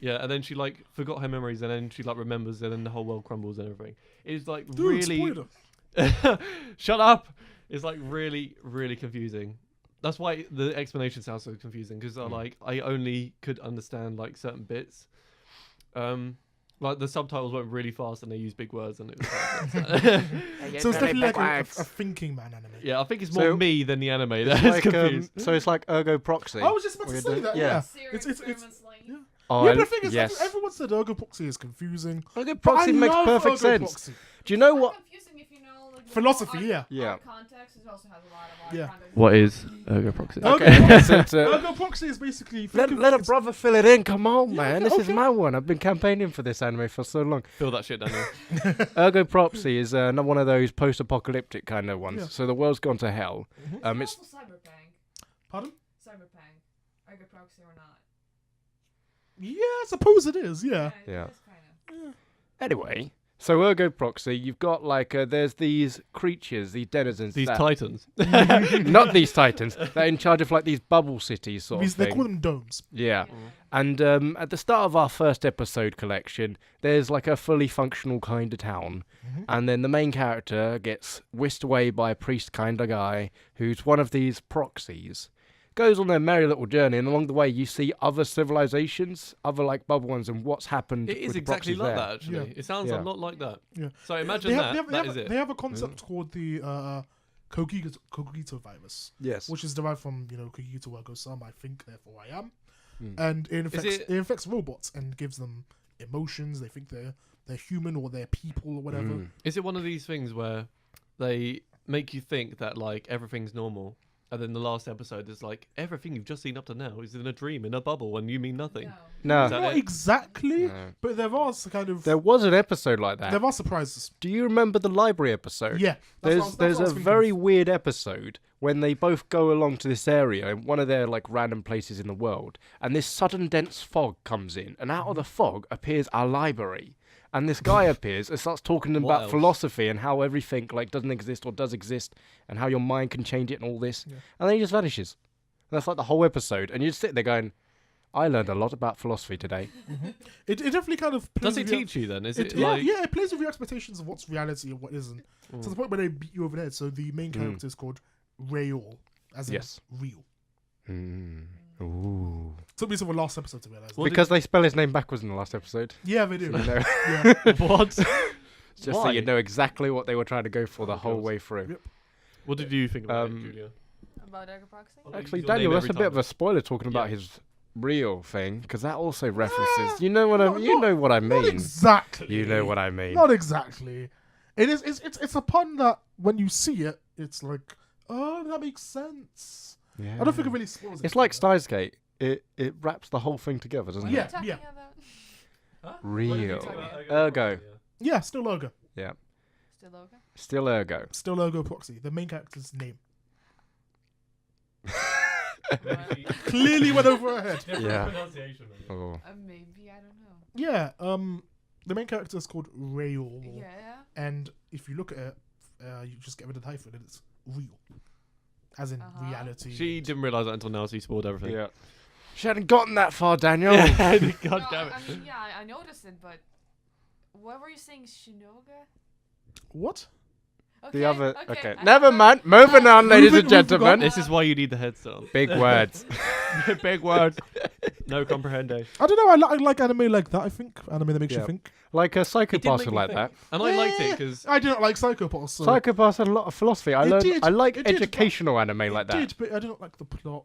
yeah, and then she like forgot her memories, and then she like remembers, and then the whole world crumbles and everything. It's like Dude, really. spoiler. Shut up! It's like really, really confusing. That's why the explanation sounds so confusing because like I only could understand like certain bits. Like the subtitles went really fast and they used big words and it was So it's definitely like a thinking man anime. yeah, I think it's more So- me than the anime It's that's like, confused. so it's like Ergo Proxy. I was just about to We're say doing- that. yeah. Yeah. Serious It's experiments like yeah. Oh, Yeah, but the thing is, yes. everyone said Ergo Proxy is confusing. Ergo But Proxy I makes love perfect Ergo sense. Proxy. Do you know It's what? confusing if you know like, the Philosophy, whole yeah. art- Yeah. art context. It also has a lot of art Yeah. context. What is Ergo Proxy? Ergo Okay. Proxy- It's, Ergo Proxy is basically let a it's- brother fill it in. Come on, Yeah, man. okay, This is okay. my one. I've been campaigning for this anime for so long. Feel that shit, Daniel. Ergo Proxy is not one of those post-apocalyptic kind of ones. Yeah. So the world's gone to hell. Mhm. It's It's also cyberpunk. Pardon? Cyberpunk. Ergo Proxy or not. Yeah, I suppose it is. Yeah. Yeah. It is kind of. anyway. So Ergo Proxy, you've got like there's these creatures, these denizens, These that- titans. not these titans. They're in charge of like these bubble cities sort of They thing. call them domes. Yeah. And at the start of our first episode collection, there's like a fully functional kind of town. And then the main character gets whisked away by a priest kind of guy who's one of these proxies. Goes on their merry little journey, and along the way you see other civilizations, other like bubble ones, and what's happened It is with the exactly proxies like there. that, actually. Yeah. It sounds Yeah. a lot like that. Yeah. So imagine They that. have, That is it. They have a concept called the Cogito virus, Yes. which is derived from Cogito ergo sum. I think, therefore I am, Mm. and it it- infects robots and gives them emotions. They think they're human or they're people or whatever. Mm. Is it one of these things where they make you think that like everything's normal, and then the last episode is like everything you've just seen up to now is in a dream, in a bubble, and you mean nothing? No. No. Is that Not it? exactly, No. but there are some kind of There was an episode like that. there are surprises. Do you remember the library episode? Yeah, There's a very weird episode when they both go along to this area in one of their like random places in the world, and this sudden dense fog comes in, and out of the fog appears a library. And this guy appears and starts talking to them What about else? philosophy and how everything like doesn't exist or does exist, and how your mind can change it and all this. Yeah. And then he just vanishes. That's like the whole episode, and you'd sit there going, "I learned a lot about philosophy today." It definitely kind of plays Does it with your- teach you then? Is It, it yeah, like yeah, it plays with your expectations of what's reality and what isn't. Mm. To the point where they beat you over the head. So the main character is called real, as in Yes. real. Ooh. Took me to the last episode to realize. What Because they spell his name backwards in the last episode. Yeah, they do. You know, Yeah. what? just so Why? you know exactly what they were trying to go for the Oh, whole God. way through. Yep. What did you think about it, Um, Julia? About Dagger Proxy? Actually, Use your Daniel, name that's a every bit of time. a spoiler talking about Yeah. his real thing, because that also references. You know what No, I? You know what I Not mean. exactly. You know what I mean. Not exactly. It is. It's a pun that when you see it, it's like, oh, that makes sense. Yeah. I don't think it really spoils it. It's like Steins Gate. It wraps the whole thing together, doesn't What Yeah, are you talking yeah. about? Huh? Real. What did you talk about? Ergo. Yeah, still logo. Yeah. Still okay? Still ergo. Still logo proxy. The main character's name clearly went over her head. Yeah. Pronunciation. Oh. Maybe, I don't know. Yeah. The main character is called Rail. Yeah. And if you look at it, you just get rid of the hyphen and it's real. As in reality. She didn't realise that until now, so you spoiled everything. Yeah. She hadn't gotten that far, Daniel. God No, damn it. I mean, yeah, I noticed it, but what were you saying, Shinoga? What? Okay, The other. Okay. I Never forgot. mind. Moving on, ladies Moving- and gentlemen. moving This is why you need the headstone. Big words. Big words. No comprehende. I don't know. I like anime like that. I think anime that makes Yeah. you think. Like a It did Psychopaths make are me like think. that. And I liked it because I didn't like Psychopaths. So Psychopaths had a lot of philosophy. I It learned. did, I like it did, but educational anime like it that. did, but I didn't like the plot.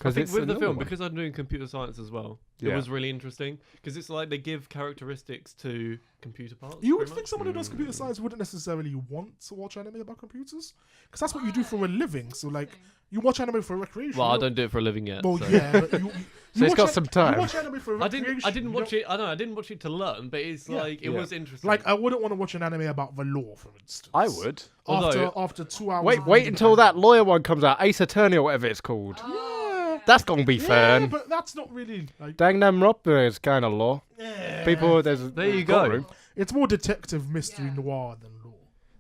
I think it's with the another film, one. because I'm doing computer science as well, Yeah. it was really interesting because it's like they give characteristics to computer parts. You would pretty think much. someone who does computer science wouldn't necessarily want to watch anime about computers, because that's what you do for a living. So like, you watch anime for recreation. Well, I you don't do it for a living yet. Well, so. yeah, but you So it's watch got some time. You watch anime for I recreation. didn't. I didn't you watch don't- it. I know. I didn't watch it to learn, but it's Yeah. like it Yeah. was interesting. Like, I wouldn't want to watch an anime about the law, for instance. I would. Although- After 2 hours. Wait, of wait reading until anime. that lawyer one comes out, Ace Attorney or whatever it's called. Oh, That's gonna be Yeah, fun. but that's not really like. Gangnam Ropa is kind of law. People, there's There you go. courtroom. It's more detective mystery Yeah. noir than law.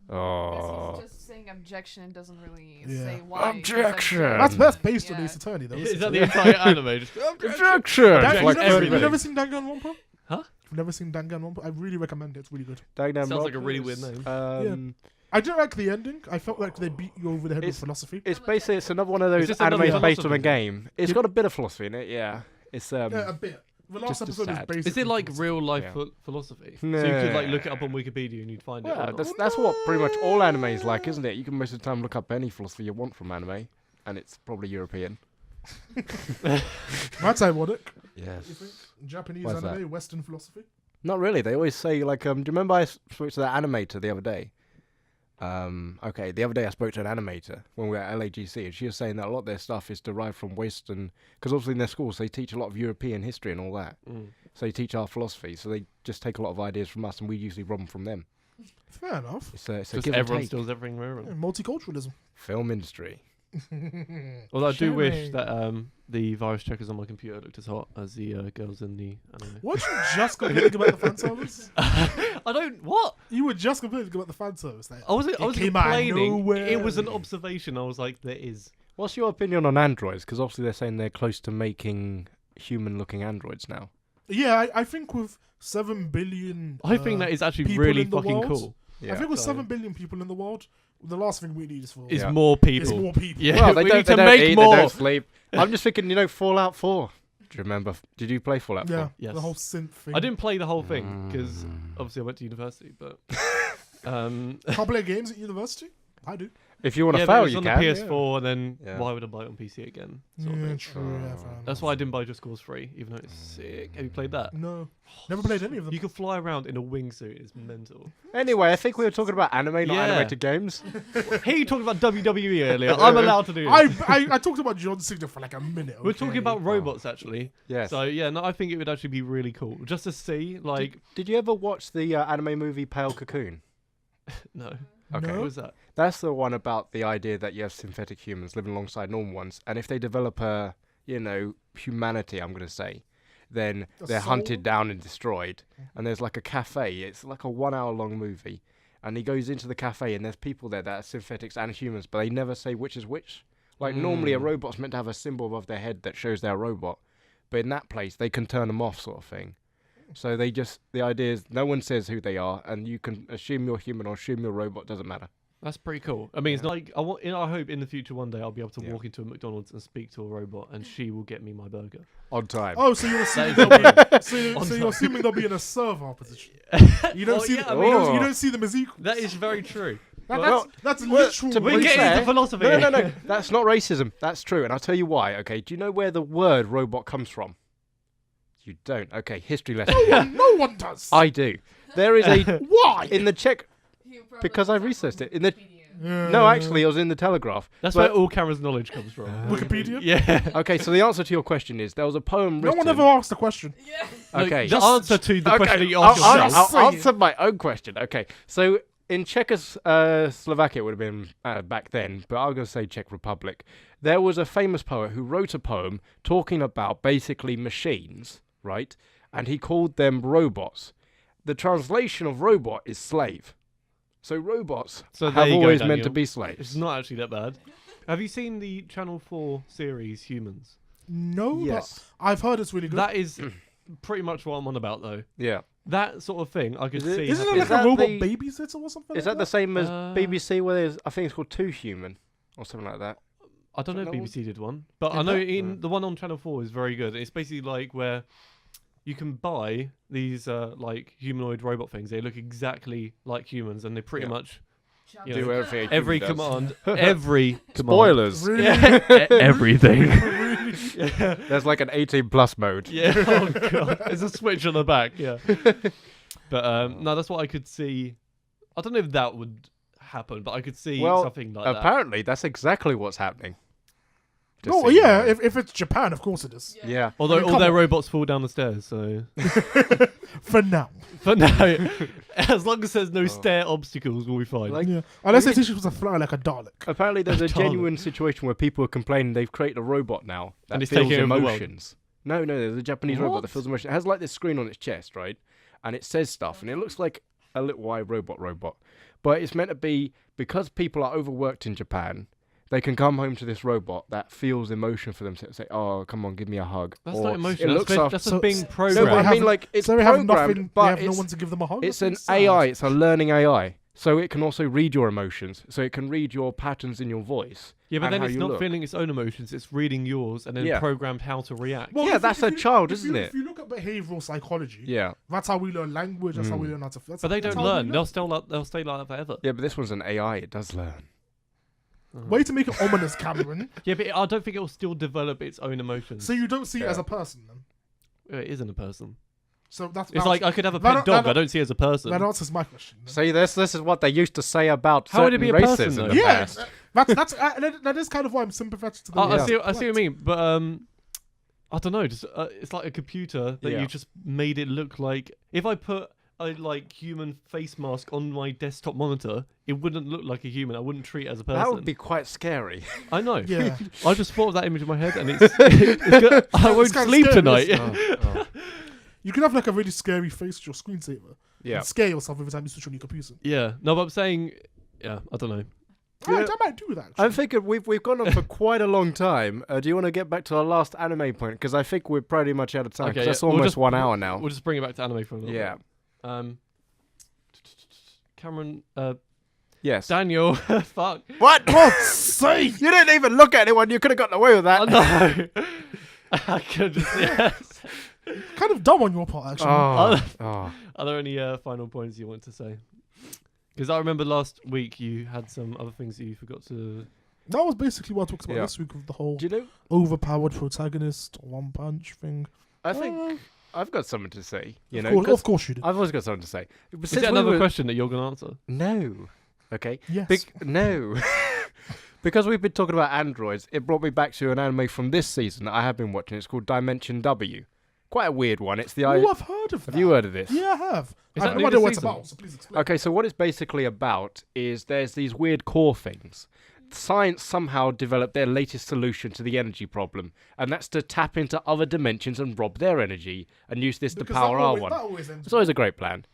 Oh, He's just saying objection and doesn't really Yeah. say why. He's like, Objection. That's based on Yeah. Ace Attorney, though. Is isn't that it? the entire anime? Just, objection! You've Like never, everything. you've never seen Danganronpa? Huh? You've never seen Danganronpa? I really recommend it. It's really good. Gangnam Sounds like a Ropa really is, weird name. I didn't like the ending. I felt like they beat you over the head with It's- philosophy. It's basically it's another one of those this another animes based on a philosophy? game. It's Yep. got a bit of philosophy in it. Yeah, it's Yeah, a bit. The last just episode is sad. basically. Is it like philosophy. real life Yeah. philosophy? So you could like look it Nah. up on Wikipedia and you'd find it. yeah, or not? that's what pretty much all anime is like, isn't it? You can most of the time look up any philosophy you want from anime, and it's probably European. That's ironic. Yes. You think? Japanese Why's anime, Western philosophy. Not really. They always say like, do you remember I spoke to that animator the other day? Okay, the other day I spoke to an animator when we were at LAGC, and she was saying that a lot of their stuff is derived from Western, because obviously in their schools they teach a lot of European history and all that. Mm. So they teach our philosophy, so they just take a lot of ideas from us, and we usually rob them from them. Fair enough. It's a Just give and everyone take. steals everything around. Yeah, multiculturalism. Film industry. Although I do wish Sharing. that the virus checkers on my computer looked as hot as the girls in the anime. Weren't you just complaining about the fan service? I don't. What? You were just complaining about the fan service. Like, I wasn't. I It was came out of complaining. nowhere. It was an observation. I was like, there is. What's your opinion on androids? Because obviously they're saying they're close to making human-looking androids now. yeah, I think with 7 billion. I think that is actually people really in the fucking world. cool. Yeah. I think with So- 7 billion people in the world, the last thing we need is for Is Yeah. more is people. more people. Yeah, Well, they we don't, need they to don't make eat, more. they don't sleep. I'm just thinking, Fallout 4. Do you remember? Did you play Fallout 4? Yeah, Yes. the whole synth thing. I didn't play the whole thing because obviously I went to university, but Can't play games at university? I do. If you want to yeah, but it fail, was you on can. the PS4, and then Yeah. why would I buy it on PC again? Sort of Yeah, thing. true. Yeah, fair That's enough. why I didn't buy Just Cause 3, even though it's sick. Have you played that? No, never played any of them. You can fly around in a wingsuit. It's mental. Anyway, I think we were talking about anime, not Yeah. animated games. Hey, you talked about WWE earlier. I'm allowed to do this. I talked about John Cena for like a minute. We're talking okay? about robots actually. Yes. So yeah, no, I think it would actually be really cool just to see. Like, Did you ever watch the anime movie Pale Cocoon? no, Okay. what No? was that? That's the one about the idea that you have synthetic humans living alongside normal ones, and if they develop a, humanity, I'm going to say, then A they're soul? hunted down and destroyed. And there's like a cafe. It's like a 1 hour long movie, and he goes into the cafe, and there's people there that are synthetics and humans, but they never say which is which Like normally a robot's meant to have a symbol above their head that shows they're a robot, but in that place they can turn them off, sort of thing. So the idea is no one says who they are, and you can assume you're human or assume you're a robot. Doesn't matter. That's pretty cool. I mean, it's not like I hope in the future one day I'll be able to Yeah. walk into a McDonald's and speak to a robot, and she will get me my burger. On time. Oh, so you're assuming you're assuming they'll be in a server position. You don't see yeah, them, I mean, you don't see them as equals. That is very true. That's literal. to be We're getting fair- into philosophy. No. That's not racism. That's true, and I'll tell you why. Okay, do you know where the word robot comes from? You don't. Okay, history lesson. No one does. I do. There is a Why? in the Czech. You probably Because I looked up researched on it. In the Wikipedia. no, actually, it was in the Telegraph. That's But- where all Cameron's knowledge comes from. Wikipedia. Yeah. Okay, so the answer to your question is there was a poem No written. one ever asked the question. Yeah. Okay, The answer to the question that you asked I'll yourself. answer my own question. Okay, so in Czechoslovakia, it would have been back then, but I'm going to say Czech Republic. There was a famous poet who wrote a poem talking about basically machines, right? And he called them robots. The translation of robot is slave. So robots So there have you go, always meant Daniel. to be It's slaves. not actually that bad. Have you seen the Channel 4 series Humans? No, Yes. but I've heard it's really good. That is pretty much what I'm on about, though. Yeah. That sort of thing I could Is it- see. Isn't it happening. like that a robot the- babysitter or something? Is like that the same as Uh, BBC where there's, I think it's called Two Human or something like that? I don't know if Is that BBC did one, but Did I know that? in the one on Channel 4 is very good. It's basically like where you can buy these like humanoid robot things. They look exactly like humans, and they pretty Yeah. much Jump You Do know, everything. every does. command, every command. Spoilers. Really? Yeah, everything. Really? There's like an 18 plus mode. Yeah. Oh god. There's a switch on the back. Yeah. But no, that's what I could see. I don't know if that would happen, but I could see Well, something like that. Apparently, that's exactly what's happening. Just Oh so you yeah, know. if it's Japan, of course it is. Yeah. Although I mean, all come their on. robots fall down the stairs, so. For now. But no, as long as there's no stair obstacles, we'll be fine. Like- Yeah. Unless they teach you to fly like a Dalek. Apparently, there's a Darling. genuine situation where people are complaining they've created a robot now that And it's feels taking over the world. emotions. No, there's a Japanese robot that What? feels emotions. It has like this screen on its chest, right? And it says stuff, and it looks like a little robot. But it's meant to be, because people are overworked in Japan, they can come home to this robot that feels emotion for them. So say, "Oh, come on, give me a hug." That's Or not it emotion. That's, looks been, after. that's So- just being so No, programmed. but I have- mean, like it's So they have programmed, nothing. They but have no it's one to give them a hug. it's That's an sad. AI. It's a learning AI, so it can also read your emotions. So it can read your patterns in your voice. Yeah, but and then how it's you not look. feeling its own emotions. It's reading yours and then Yeah. programmed how to react. Well, Yeah, if that's if a child, if isn't it? If you look at behavioral psychology, Yeah, that's how we learn language. That's how we Mm. learn how to. That's But they that's don't how we learn. They'll stay like that forever. yeah, but this one's an AI. It does learn. Way to make it ominous, Cameron. Yeah, but I don't think it will still develop its own emotions. So you don't see it Yeah. as a person then. It isn't a person. So that's It's like I could have a that- pet dog. that- I don't see it as a person. that answers my question. then. See, this is what they used to say about How would it certain be a races person, in though? the Yeah, past. that is kind of why I'm sympathetic to the. I Yeah. see what you mean, but I don't know. Just it's like a computer that Yeah. you just made it look like. If I put a like human face mask on my desktop monitor, it wouldn't look like a human. I wouldn't treat it as a person. That would be quite scary. I know. Yeah. I just thought of that image in my head, and it's good. I won't kinda sleep scary, tonight. Oh. You can have like a really scary face to your screensaver. Yeah. And scare yourself every time you switch on your computer. Yeah. No, but I'm saying, yeah, I don't know. Alright, I might do that. I'm thinking we've gone on for quite a long time. Do you want to get back to our last anime point? Because I think we're pretty much out of time. Okay, 'cause yeah, that's we'll almost just- 1 hour now. We'll just bring it back to anime for a little Yeah. bit. Cameron, Yes. Daniel, fuck. What? God's sake! You didn't even look at anyone. You could have gotten away with that. I know. I could just, yes. Kind of dumb on your part, actually. Oh. Are there any final points you want to say? Because I remember last week you had some other things that you forgot to. That was basically what I talked about Yeah. this week with the whole Do you know? overpowered protagonist, one punch thing. I think I've got something to say. You Of know, course, 'cause of course you did. I've always got something to say. But Is since there we another were- question that you're going to answer? No. Okay. Yes. No. Because we've been talking about androids, it brought me back to an anime from this season that I have been watching. It's called Dimension W. Quite a weird one. It's the Oh, I've heard of that. Have you heard of this? Yeah, I have. Is I that have new no idea this what it's season? about, so please explain. Okay, so what it's basically about is there's these weird core things. Science somehow developed their latest solution to the energy problem, and that's to tap into other dimensions and rob their energy and use this Because to power that our always, one. That always ends It's always a great plan.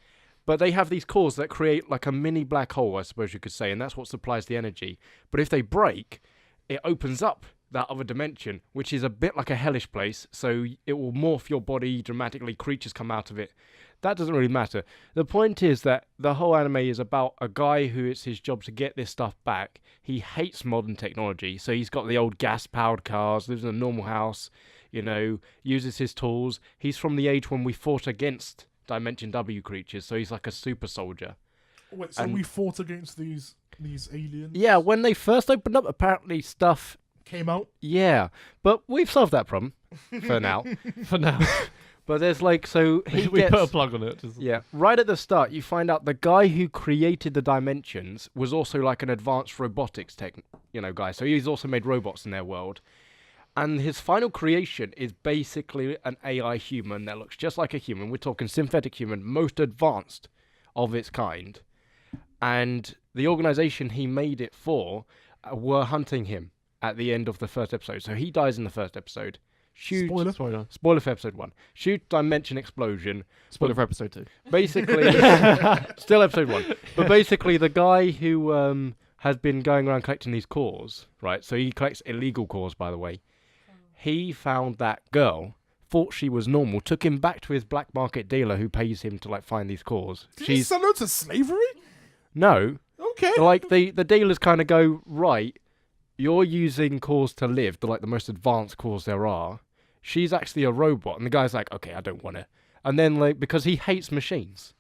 But they have these cores that create like a mini black hole, I suppose you could say, and that's what supplies the energy. But if they break, it opens up that other dimension, which is a bit like a hellish place, so it will morph your body dramatically, creatures come out of it. That doesn't really matter. The point is that the whole anime is about a guy who it's his job to get this stuff back. He hates modern technology, so he's got the old gas-powered cars, lives in a normal house, uses his tools. He's from the age when we fought against Dimension W creatures, so he's like a super soldier. Wait, so we fought against these aliens? Yeah, when they first opened up, apparently stuff came out. Yeah, but we've solved that problem for now. For now. But there's like, so he we gets, put a plug on it. Yeah, right at the start, you find out the guy who created the dimensions was also like an advanced robotics guy. So he's also made robots in their world. And his final creation is basically an AI human that looks just like a human. We're talking synthetic human, most advanced of its kind. And the organization he made it for were hunting him at the end of the first episode. So he dies in the first episode. Spoiler for episode 1. Shoot dimension explosion. Spoiler for episode 2. Basically, still episode 1. But basically, the guy who has been going around collecting these cores, right? So he collects illegal cores, by the way. He found that girl, thought she was normal, took him back to his black market dealer who pays him to like find these cores. Did he sell her to slavery? No. Okay. Like the dealers kind of go, right, you're using cores to live, the most advanced cores there are. She's actually a robot, and the guy's like, okay, I don't want her. And then because he hates machines.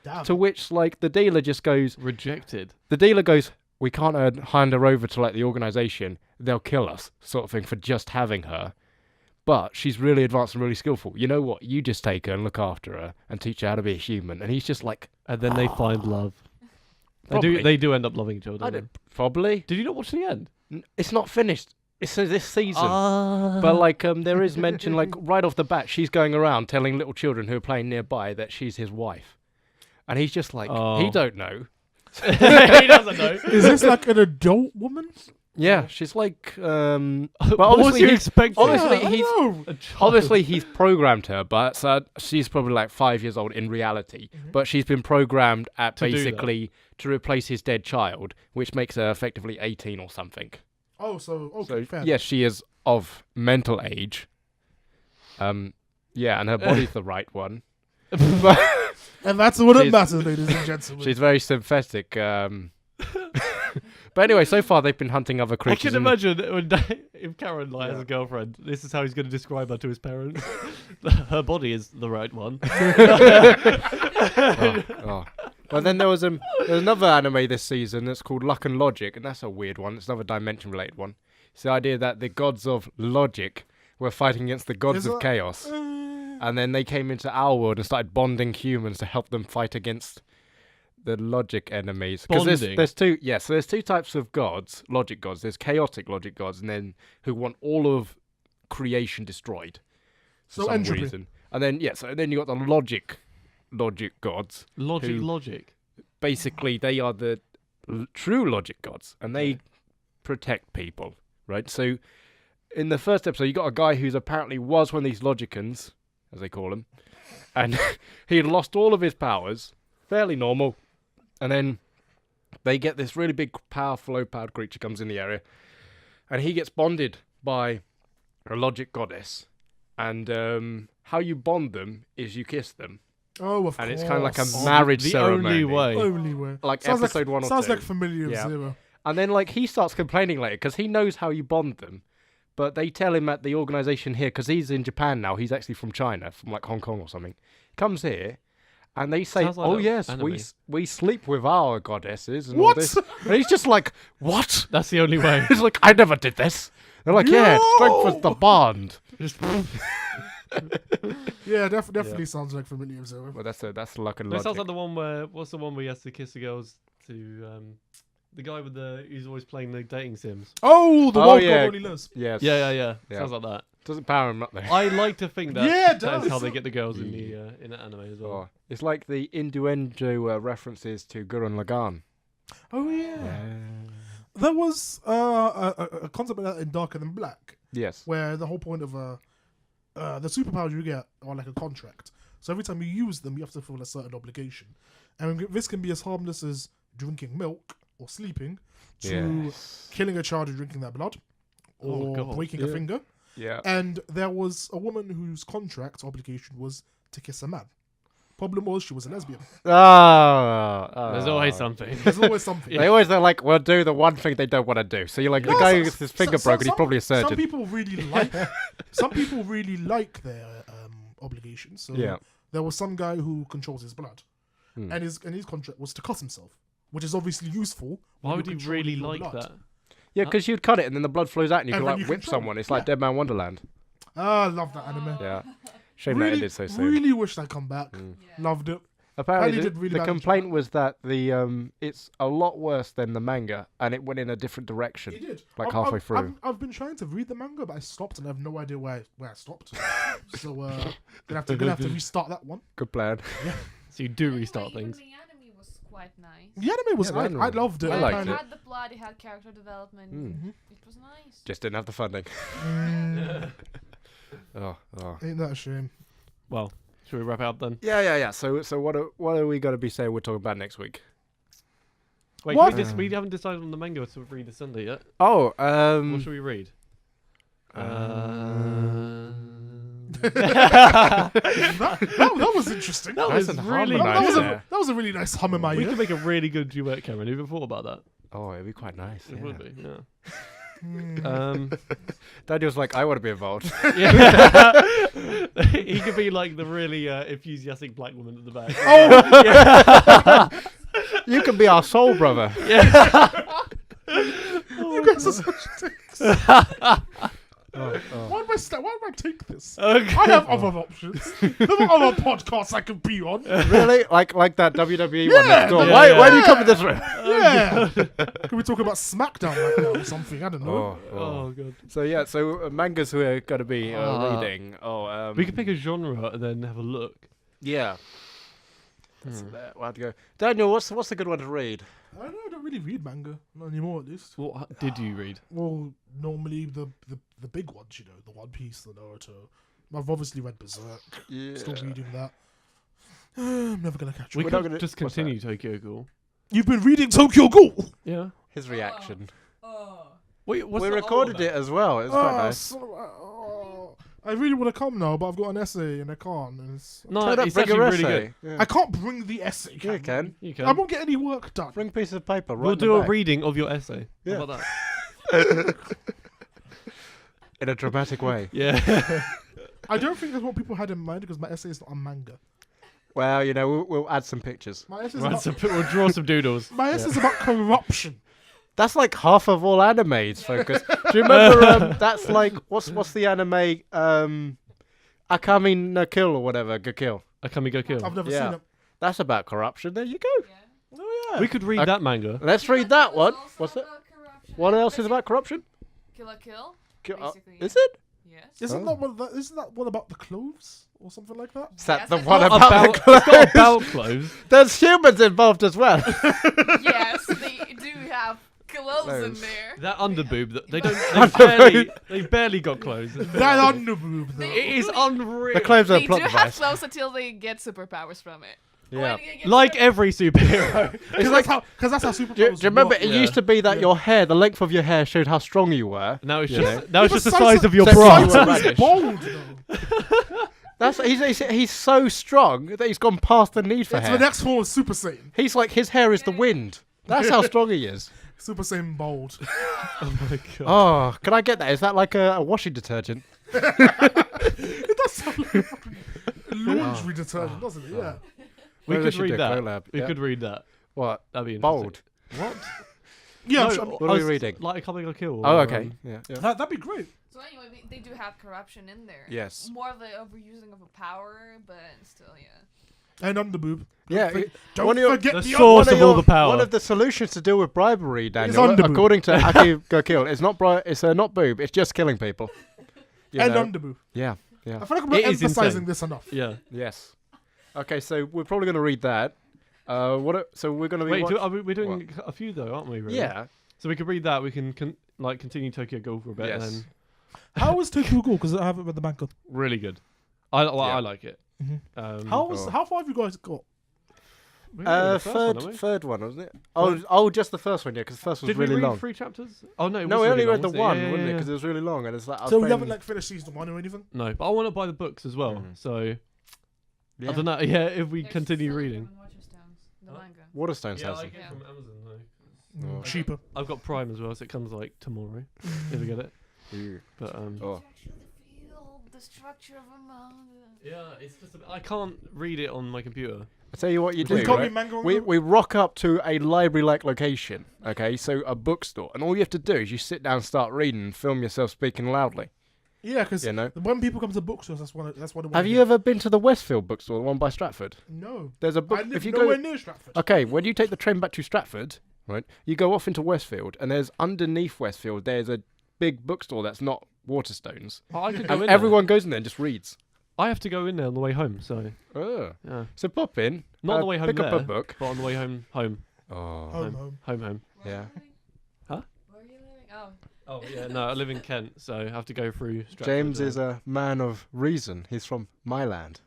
Damn. To which the dealer just goes, Rejected. the dealer goes, we can't hand her over to the organization. They'll kill us, sort of thing, for just having her. But she's really advanced and really skillful. You know what? You just take her and look after her and teach her how to be a human. And he's just like, and then they find love. Probably. They do end up loving each other. Don't they? Probably. Did you not watch the end? It's not finished. It's this season. But there is mention right off the bat, she's going around telling little children who are playing nearby that she's his wife. And he's just like, he don't know. He doesn't know. Is this like an adult woman? Yeah, she's like. But What was obviously, you expecting? obviously he's programmed her, but she's probably 5 years old in reality. Mm-hmm. But she's been programmed at To do basically to replace his dead child, which makes her effectively 18 or something. Oh, so okay, So fair. yes, she is of mental age. Yeah, and her body's the right one. And that's what it She's- matters, ladies and gentlemen. She's very synthetic. But anyway, so far they've been hunting other I creatures. can and- imagine if Karen has a girlfriend, this is how he's going to describe her to his parents. Her body is the right one. Oh. Well, then there's another anime this season that's called Luck and Logic, and that's a weird one. It's another dimension-related one. It's the idea that the gods of logic were fighting against the gods of chaos. And then they came into our world and started bonding humans to help them fight against the logic enemies. Because there's two types of gods, logic gods. There's chaotic logic gods, and then who want all of creation destroyed for some entropy. reason. And then then you got the logic gods. Logic. Basically, they are the true logic gods, and they protect people, right? So, in the first episode, you got a guy who's apparently was one of these logicans, as they call them, and he had lost all of his powers, fairly normal, and then they get this really big, powerful, low-powered creature comes in the area, and he gets bonded by a logic goddess, and how you bond them is you kiss them. Oh, of course. And it's kind of like a marriage ceremony. Only way. Like Sounds episode 1 or 2. Sounds like Familiar of Yeah. Zero. And then he starts complaining later because he knows how you bond them. But they tell him at the organization here, because he's in Japan now, he's actually from China, from Hong Kong or something. Comes here, and they say, Sounds like oh an yes, anime. we sleep with our goddesses and all What? this. And he's just like, what? That's the only way. He's like, I never did this. They're like, yeah, it strengthens the bond. Yeah, definitely sounds like Familiar of Zero. Well, that's luck and That logic. sounds like the one where what's the one where he has to kiss the girls to the guy with who's always playing the dating sims. Oh, the Oh, one yeah. God only knows. Yes. Yeah. Yeah. Sounds like that. Doesn't power him up there. I like to think that Yeah, it that's does. how they get the girls in the in the anime as well. Oh, it's like the innuendo references to Gurren Lagann. Oh yeah. There was a concept like that in Darker Than Black, Yes. where the whole point of the superpowers you get are like a contract. So every time you use them, you have to fulfill a certain obligation. And this can be as harmless as drinking milk or sleeping, to killing a child and drinking their blood. or God, breaking a finger. Yeah. And there was a woman whose contract obligation was to kiss a man. Problem was she was a lesbian. There's always something. There's always something. They always they're like, we'll do the one thing they don't want to do. So you're like, the guy who gets his finger broken, he's probably a surgeon. Some people really like their obligations. So Yeah. there was some guy who controls his blood, and his contract was to cut himself, which is obviously useful. Why when would you're he controlling really your like blood. that? Yeah, because you'd cut it and then the blood flows out and you And can then like you whip control someone. it. It's like Yeah. Dead Man Wonderland. Ah, I love that anime. Yeah. Shame that ended so soon. Really wish they'd come back. Loved it. Apparently, did really the bad in complaint Japan. was that the it's a lot worse than the manga, and it went in a different direction. It did. Like halfway through. I've been trying to read the manga, but I stopped and I have no idea where I stopped. So gonna have to restart that one. Good plan. So you do restart Even things. the anime was quite nice. The anime was Yeah, the anime I was- loved it. I liked It it. had the plot, it had character development. It was nice. Just didn't have the funding. Oh. Ain't that a shame? Well, should we wrap it up then? Yeah. So what are we gonna be saying we're talking about next week? Wait, What? we haven't decided on the manga to read this Sunday yet. Oh, What should we read? that was interesting. That Nice was and really harmonised nice. there. That was a really nice hum in my We ear. could make a really good duet, Cameron. Have you ever thought about that? Oh, it'd be quite nice. It Yeah. would be, yeah. Daniel's like, I want to be involved. Yeah. He could be like the really enthusiastic black woman at the back. You can be our soul brother. You guys are such dicks. Why do I take this? Okay. I have other options. There are other podcasts I can be on. Really? Like that WWE one next door. yeah, Why yeah. do you come to this room? Yeah. Can we talk about SmackDown right now or something? I don't know. Oh god. So yeah, mangas we're going to be reading. We could pick a genre and then have a look. Yeah. We'll have to go. Daniel, what's the good one to read? I don't really read manga. Not anymore, at least. What did you read? Well, normally the big ones, the One Piece, the Naruto. I've obviously read Berserk. Yeah. Still reading that. I'm never gonna catch We up. not could gonna- just what's continue Tokyo Ghoul. You've been reading Tokyo Ghoul. Yeah. His reaction. Wait, what's We that all recorded about? it as well. It was quite nice. I really want to come now, but I've got an essay and I can't. And No, Turn up, it's bring actually your really essay. good. Yeah. I can't bring the essay. Yeah, you can. You can. I won't get any work done. Bring a piece of paper. We'll right do in a the back. reading of your essay. Yeah. How about that? In a dramatic way. Yeah. I don't think that's what people had in mind because my essay is not a manga. Well, we'll add some pictures. My essay is Right, about, so we'll draw some doodles. my essay is about corruption. That's like half of all animes focus. Do you remember? That's like what's the anime? Akame no Kill or whatever. Go Kill. Akame go kill. I've never Yeah. seen it. That's about corruption. There you go. Oh yeah. We could read that manga. Let's read that one. What's it? What else is about corruption? Kill a kill. Is Basically, it? Yes. Isn't that one about the clothes or something like that? Is that Yes, the it's one not about the It's got clothes? about clothes. There's humans involved as well. Yes, they do have clothes in Clothes. there. That underboob, they barely got clothes. That underboob though. It is unreal. The clothes are a They do plot have device. clothes until they get superpowers from it. Yeah. When they get Like every superhero. Because that's how superpowers Do you remember? work. It used to be that your hair, the length of your hair, showed how strong you were. Now it's You just know? the But size of your so bra. size of Saito is radish. bald though. He's so strong that he's gone past the need for It's hair. the next form of Super Saiyan. He's like his hair is the wind. That's how strong he is. Super Saiyan bald. Oh my god. Oh, can I get that? Is that like a washing detergent? It does sound like fucking laundry detergent, doesn't it? Yeah. We Maybe could should read do a that. collab. We Yeah. could read that. What? That'd be Bold. interesting. What? Yeah, I'm No, sure- What are we reading? Like Akame go kill. Oh, or, okay. Yeah. that'd be great. So anyway, they do have corruption in there. Yes. More of the overusing of a power, but still, yeah. And underboob. Yeah. Don't one of your- forget The the source under- of all the power. One of the solutions to deal with bribery, Daniel, underboob. according to Aki Go Kill, it's not it's not boob. It's just killing people. You and know? underboob. Yeah. Yeah. I feel like I'm not It is emphasizing insane. this enough. Yeah. Yes. Okay, so we're probably going to read that. So we're going to be. Wait, we're doing a few though, aren't we? Really? Yeah. So we could read that. We can continue Tokyo Ghoul for a bit, Yes. and then How is Tokyo Ghoul? Because I haven't read the manga. really good. I like it. Mhm. Um, How far have you guys got? We read the first one, haven't we? Third one, wasn't it? Oh, just the first one, yeah, because the first one was Did we really read long. 3 chapters? Oh no, it No, was we only really read the long, one, wasn't it? wouldn't it? Yeah. Because it was really long, and it's like. I was So we playing- haven't like finished season 1 or anything. No, but I want to buy the books as well. Mhm. So Yeah. I don't know. Yeah, if we There's continue some reading. on Waterstones, the Huh? manga. Waterstones Yeah, has I them. get it from Amazon though. Oh. Cheaper. I've got Prime as well, so it comes like tomorrow if I get it. Ew. But Oh. Feel the structure of a manga. yeah, it's just I can't read it on my computer. I tell you what you do. We can't right? read manga on We them? we rock up to a library-like location, okay? So a bookstore, and all you have to do is you sit down, and start reading, and film yourself speaking loudly. Yeah, because You know. when people come to bookstores, that's what they want. Have you ever been to the Westfield bookstore, the one by Stratford? No. There's a I book. live If you nowhere go, near Stratford. okay, when you take the train back to Stratford, right? You go off into Westfield, and there's underneath Westfield, there's a big bookstore that's not Waterstones, Oh, I could go and in everyone goes in there and just reads. there. I have to go in there on the way home, so Oh. yeah. So pop in. Not on the way home Pick up a there. book. But on the way home. Oh. Home. Yeah. Huh? Where are you living? Oh. Oh yeah, no, I live in Kent, so I have to go through. Stratford, James is a man of reason. He's from my land.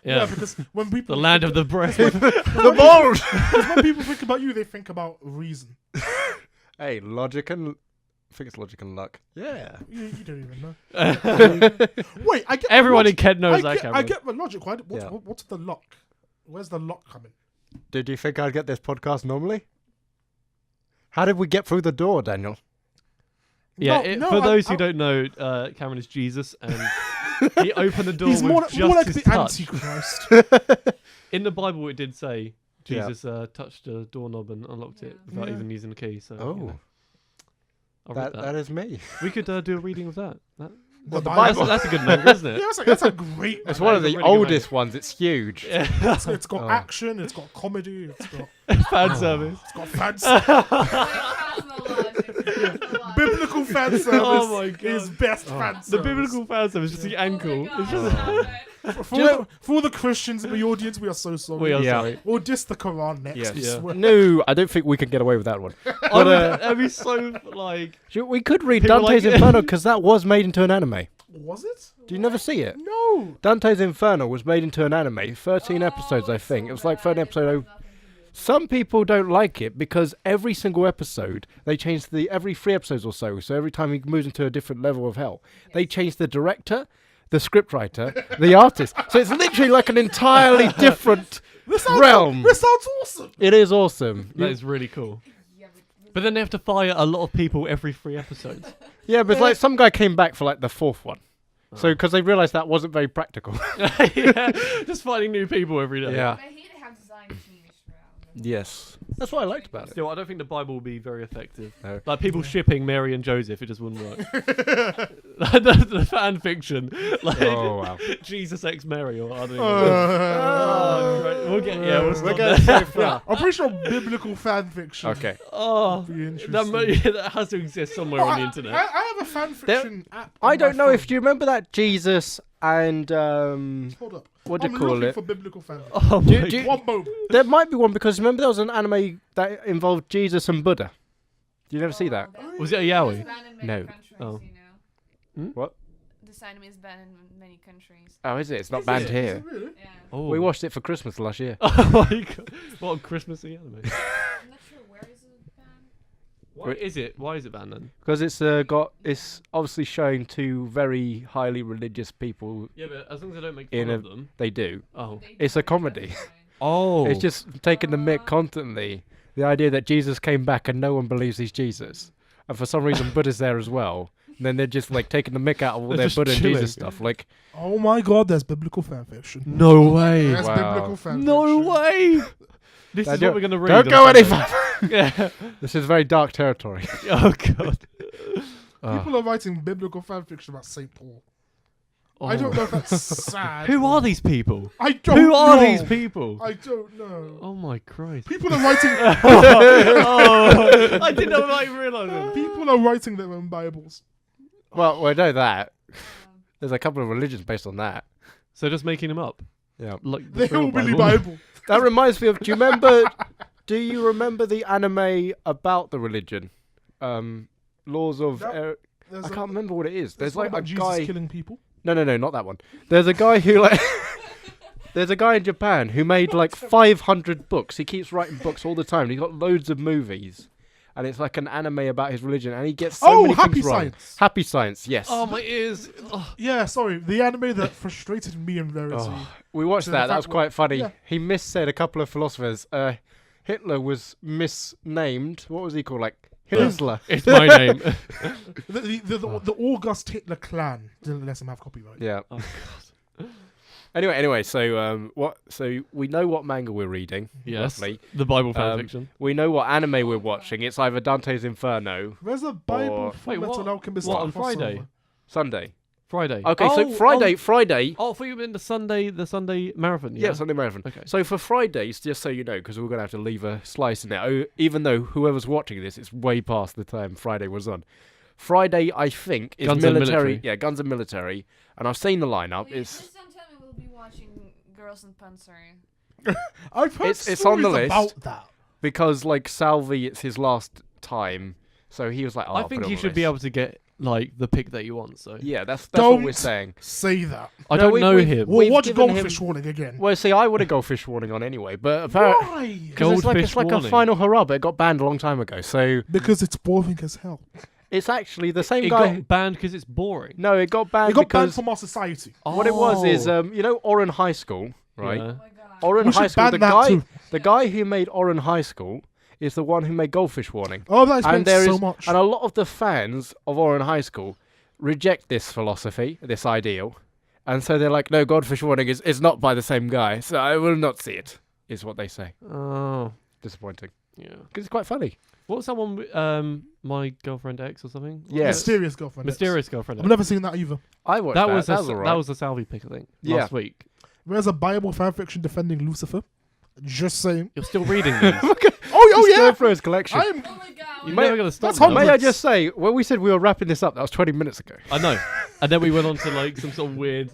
Yeah, because when people the land of the brave. The bold. because when people think about you, they think about reason. Hey, logic and I think it's logic and luck. Yeah. You don't even know. Wait, I get Everyone in logic. Kent knows I that, get, Cameron. I get the logic. Yeah. What's the lock? Where's the lock coming? Did you think I'd get this podcast normally? How did we get through the door, Daniel? Yeah, No, for those who I- don't know, Cameron is Jesus, and he opened the door He's with more just like his the touch. Antichrist. In the Bible, it did say Yeah. Jesus touched a doorknob and unlocked it without Yeah. even using the key. So, Oh, you know, I'll read that is me. We could do a reading of that. The That's a good manga, isn't it? Yeah, that's a great. It's manga. one of That is the a really good oldest ones. It's huge. Yeah. It's got Oh. action. It's got comedy. It's got Fan service. fancy. Biblical fan service Oh my God. is best Oh. fan The service. biblical fan service, just the ankle. It's just, For the Christians in the audience, we are so sorry. we are Yeah. sorry. We'll diss the Quran next. Yes. I Yeah. swear. No, I don't think we can get away with that one. But, that'd be so like. We could read People Dante's like- Inferno because that was made into an anime. Was it? Do you never see it? No. Dante's Inferno was made into an anime. 13 episodes, I think. It was like 13 episodes. Some people don't like it because every single episode they change every 3 episodes or so. So every time he moves into a different level of hell, they change the director, the scriptwriter, the artist. So it's literally like an entirely different realm. This sounds awesome. It is awesome. That is really cool. But then they have to fire a lot of people every 3 episodes. Yeah, but it's like some guy came back for like the 4th one. So because they realised that wasn't very practical. Yeah, just finding new people every day. Yeah. But he have designed changed around. Yes. That's what I liked about it. Still, I don't think the Bible will be very effective. No. Like people shipping Mary and Joseph, it just wouldn't work. the fan fiction, like Oh, wow. Jesus X Mary, or I don't even know. Right, we'll get We're stop going there. so far. I'm pretty sure biblical fan fiction. Okay. Oh, Would be that, interesting. that has to exist somewhere Oh, on the I internet. have a fan fiction app. I on don't my know phone. if you remember that Jesus and Hold up. what do I'm you call looking it? for biblical fan fiction. Oh Do- my do you- God. One moment. There might be one because remember there was an anime that involved Jesus and Buddha. Did you never see that? Was it a yaoi? It's banned in many No. countries, Oh. you know. What? This anime is banned in many countries. Oh, is it? It's not Is banned it? here. Is it really? Yeah. Oh. We watched it for Christmas last year. Oh my God! What a Christmassy anime? I'm not sure where is it banned. Why is it? Why is it banned then? Because it's obviously showing two very highly religious people. Yeah, but as long as I don't make In fun a- of them. They do. Oh. They It's a don't comedy. justify it. Oh. It's just taking the mick constantly. The idea that Jesus came back and no one believes he's Jesus. And for some reason Buddha's there as well. And then they're just like taking the mick out of all They're their just Buddha and chilling. Jesus stuff. Like, Oh my God, there's biblical fan fiction. No way. There's Wow. biblical fan No fiction. way. This is Don't- what we're gonna read. don't on go any Sunday. further. Yeah. This is very dark territory. Oh God. People are writing biblical fan fiction about St. Paul. I Oh. don't know if that's sad. Who are these people? I don't Who are know. these people? I don't know. Oh my Christ. People are writing. Oh, I did not like realise it. People are writing their own Bibles. Well, I know that. There's a couple of religions based on that. So just making them up. Yeah. Like the The real Hillbilly Bible. Bible. That reminds me of. Do you remember the anime about the religion? Laws of. That- I can't remember what it is. There's one like a about Jesus guy. killing people. No, not that one. There's a guy who like. There's a guy in Japan who made like 500 books. He keeps writing books all the time. He's got loads of movies. And it's like an anime about his religion. And he gets so many Happy things wrong. Science. Happy Science, yes. Oh, my ears. Oh. Yeah, sorry. The anime that frustrated me and Verity. Oh, we watched So that. the That was fact- quite funny. yeah. He missaid a couple of philosophers. Hitler was misnamed. What was he called? Like Hitler. It's my name. The August Hitler clan didn't let him have copyright. Yeah. Oh, God. Anyway. So what? So we know what manga we're reading. Yes. Roughly. The Bible fanfiction. We know what anime we're watching. It's either Dante's Inferno, Where's a Bible Or- for Wait, Metal what? Alchemist? What, on crossover? Friday? Sunday. Friday. Okay, so Oh, Friday. Oh, I thought you meant the Sunday marathon. Yeah. Yeah, Sunday marathon. Okay. So for Fridays, just so you know, because we're gonna have to leave a slice in there. Even though whoever's watching this, it's way past the time Friday was on. Friday, I think, is Guns and military. military. Yeah, guns and military. And I've seen the lineup. It's Please don't tell me we'll be watching Girls in Panzer. I've heard It's on the stories list. about that. because like Salvi, it's his last time, so he was like, "Oh, I I'll think put it he on the should be list." able to get like the pick that you want. So Yeah, that's what we're Don't saying. say that. I No, don't we- know we- him. we- Well, We've watch given Goldfish him- Warning again. Well, see, I would have go fish warning on anyway, but apparently, Why? because it's Goldfish like a warning. final hurrah, but it got banned a long time ago. So Because it's boring as hell. it's actually the same It guy. got banned because it's boring. No, it got banned It got banned because from our society. what it was is, Oh. you know, Oran High School, right? Yeah. Oh my god. Oran We High should School. ban that too. The guy who made Oran High School is the one who made Goldfish Warning. Oh, that And explains there so is, much. and a lot of the fans of Oran High School reject this philosophy, this ideal, and so they're like, "No, Goldfish Warning is not by the same guy, so I will not see it." Is what they say. Oh, Disappointing yeah. because it's quite funny. What was that one? My girlfriend X or something? What Yeah. was it? Mysterious girlfriend. Mysterious girlfriend. I've X. never seen that either. I watched That that. was That a, was alright. that was a Salvi pick, I think, Yeah. last week. There's a Bible fanfiction defending Lucifer. Just saying. You're still reading these. Oh Just yeah. going through his collection. I'm. Oh my god. You're Mate, never gonna stop. that's now. hundreds. May I just say, when we said we were wrapping this up, that was 20 minutes ago. I know. And then we went on to like some sort of weird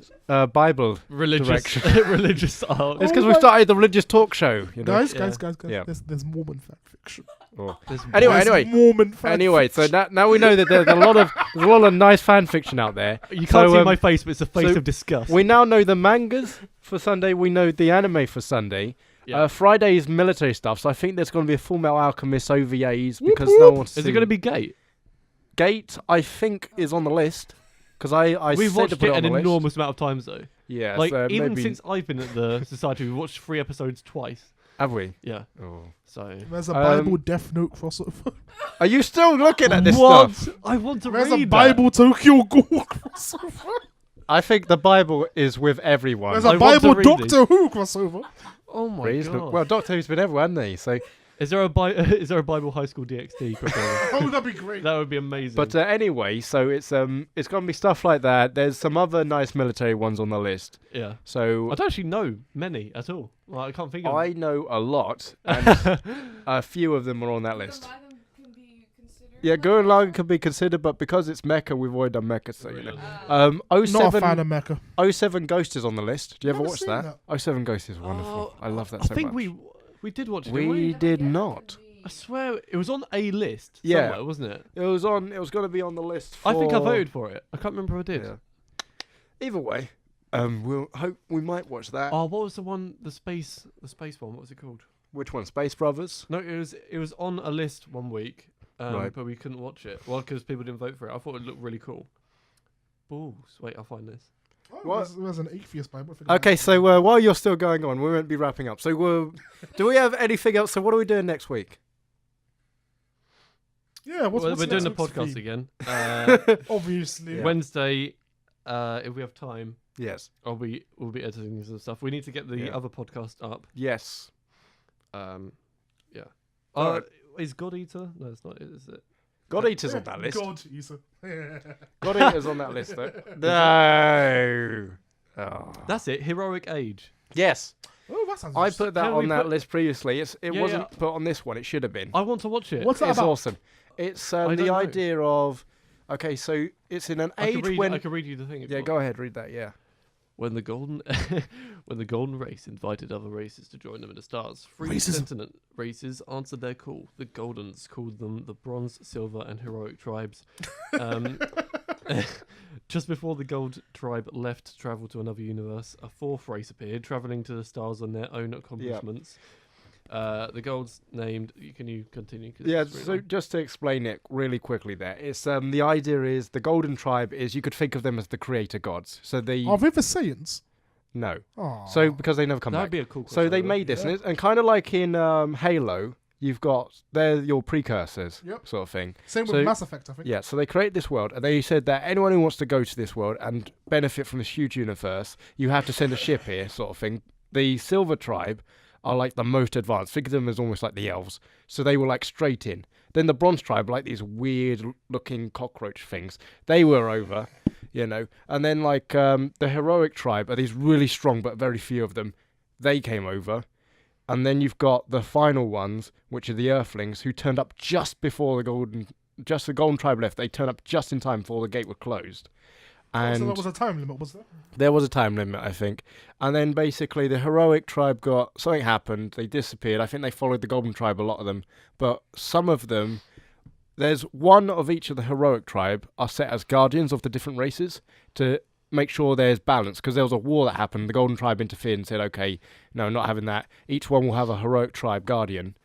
Bible. religious religious art. It's because Oh we my- started the religious talk show. You know? Guys, Yeah. guys. Yeah. There's Mormon fanfiction. There's Anyway, There's Mormon fanfiction. Anyway, so now we know that there's a lot of nice fan fiction out there. you can't so, see um, my face, but it's a face so of disgust. We now know the mangas for Sunday. We know the anime for Sunday. Yeah. Friday is military stuff, so I think there's going to be a Full Metal Alchemist OVAs Whoop, because whoop. no one's Is it going to be gay? Gate? I think is on the list because I We've said to watched put it on an the list. enormous amount of times though. Yeah, Like so even maybe, since I've been at the society, we've watched 3 episodes twice. have we? Yeah. Oh. So There's a Um, Bible Death Note crossover. Are you still looking at this what? stuff? I want to There's read a Bible Tokyo Ghoul crossover. I think the Bible is with everyone. There's I a want to Bible read Doctor Who crossover. that. Oh my Reasonable. god. Well, Doctor Who's been everywhere, hasn't he? So, Is there a Bible High School DxD crossover? Oh, that'd be great. That would be amazing. but anyway, so it's going to be stuff like that. There's some other nice military ones on the list. yeah. So I don't actually know many at all. Like, I can't think of I know a lot, and a few of them are on that list. Gurren Lagann can be considered Yeah, like Gurren that? Lagann could be considered, but because it's Mecha, we've already done Mecha, so you know. Really? Not a 07, fan of Mecha. 07 Ghost is on the list. Do you ever Never watch seen that? 07 Ghost is wonderful. I love that I so think much. we did watch it. didn't We we? did not. I swear it was on a list. Yeah. Somewhere, wasn't it? It was going to be on the list. I think I for- voted for it. I can't remember if I did. Yeah. Either way, we'll hope we might watch that. Oh, what was the one? The space one. What was it called? Which one? Space Brothers. No, it was on a list one week, Right. but we couldn't watch it. Well, because people didn't vote for it. I thought it looked really cool. Balls. Wait, I'll find this. Oh, What? there's an atheist Bible. Okay, so while you're still going on, we won't be wrapping up. So, do we have anything else? So, what are we doing next week? Yeah, what's We're doing the next week's podcast theme? again. Obviously. Yeah. Wednesday, if we have time, Yes. we'll be editing some stuff. We need to get the Yeah. other podcast up. Yes. Yeah. Alright. Is God Eater? No, it's not. Is it? God Eater's on that list. God, Isa. God Eater's on that list, though. No. Oh. That's it. Heroic Age. Yes. Oh, that sounds I interesting. put that Can we on that put- list previously. It Yeah, wasn't yeah. put on this one. It should have been. I want to watch it. What's that It's about? awesome. It's I the don't know. idea of okay, so it's in an I age could read. when I could read you the thing. if you yeah, want. go ahead, read that. Yeah. When the golden race invited other races to join them in the stars, 3 Racism. continent races answered their call. The Goldens called them the Bronze, Silver, and Heroic tribes. Just before the Gold Tribe left to travel to another universe, a fourth race appeared, traveling to the stars on their own accomplishments. The Gold's named. Can you continue? 'Cause Yeah, it's really so long. just to explain it really quickly there, it's the idea is the Golden Tribe is you could think of them as the creator gods. So they Are they the Saiyans? no. Oh. So because they never come That'd back. be a cool. So they crossover. made this, Yeah. and kind of like in Halo, you've got they're your precursors, Yep. sort of thing. Same with so- Mass Effect, I think. Yeah, so they create this world, and they said that anyone who wants to go to this world and benefit from this huge universe, you have to send a ship here, sort of thing. The Silver Tribe are like the most advanced. Think of them as almost like the elves. So they were like straight in. Then the Bronze Tribe, like these weird-looking cockroach things, they were over, And then like the Heroic Tribe are these really strong, but very few of them. They came over. And then you've got the final ones, which are the Earthlings, who turned up just before the Golden Tribe left. They turned up just in time before the gate was closed. And So there was a time limit, was there? there was a time limit, I think. And then basically the Heroic Tribe something happened. They disappeared. I think they followed the Golden Tribe, a lot of them. But some of them, there's one of each of the Heroic Tribe are set as guardians of the different races to make sure there's balance. Because there was a war that happened. The Golden Tribe interfered and said, okay, no, not having that. Each one will have a Heroic Tribe guardian.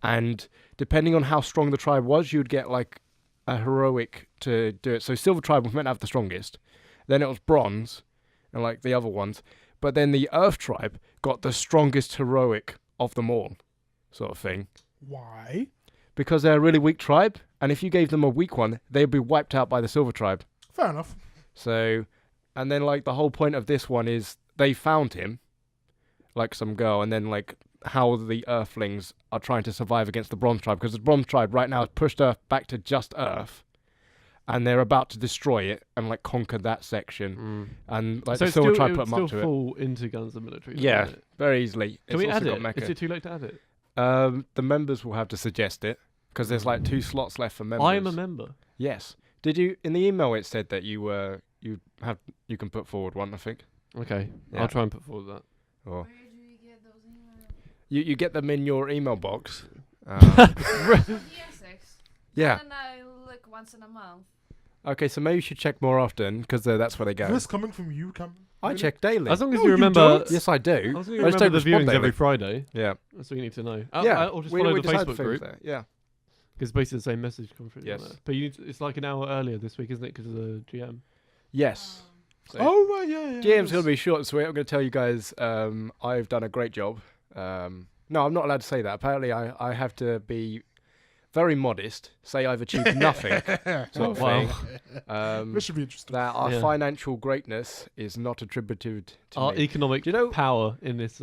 And depending on how strong the tribe was, you'd get like a Heroic to do it. So Silver Tribe was meant to have the strongest. Then it was Bronze, and like the other ones. But then the Earth Tribe got the strongest Heroic of them all, sort of thing. Why? Because they're a really weak tribe, and if you gave them a weak one, they'd be wiped out by the Silver Tribe. Fair enough. So, and then like the whole point of this one is they found him, like some girl, and then like how the Earthlings are trying to survive against the Bronze Tribe, because the Bronze Tribe right now has pushed Earth back to just Earth. And they're about to destroy it and like conquer that section, and like So the it's Silver still, Tribe it put would them up still to it. fall into Guns of Military. Yeah, doesn't it? very easily. Can It's we also add got it? Mecha. Is it too late to add it? The members will have to suggest it because there's like 2 slots left for members. I am a member. Yes. Did you in the email? It said that you can put forward one. I think. Okay, Yeah. I'll try and put forward that. Or Where do you get those emails? you get them in your email box. The Essex. Yeah. And I look once in a month. Okay, so maybe you should check more often because that's where they go. This coming from you, Cam. I Really? check daily. As long as No, you you remember. don't. Yes, I do. As long as you I just remember don't the respond viewings daily. every Friday. Yeah. That's what you need to know. Yeah. Or just we follow the decide Facebook things group. there. Yeah. Because basically the same message comes through. Yes. doesn't it? But it's like an hour earlier this week, isn't it? Because of the GM. Yes. So Oh, right, yeah. GM's going to be short and sweet. I'm going to tell you guys I've done a great job. No, I'm not allowed to say that. Apparently, I have to be very modest, say I've achieved nothing, sort of Wow. thing. This should be interesting. That our Yeah. financial greatness is not attributed to Our me. economic Do you know- power in this.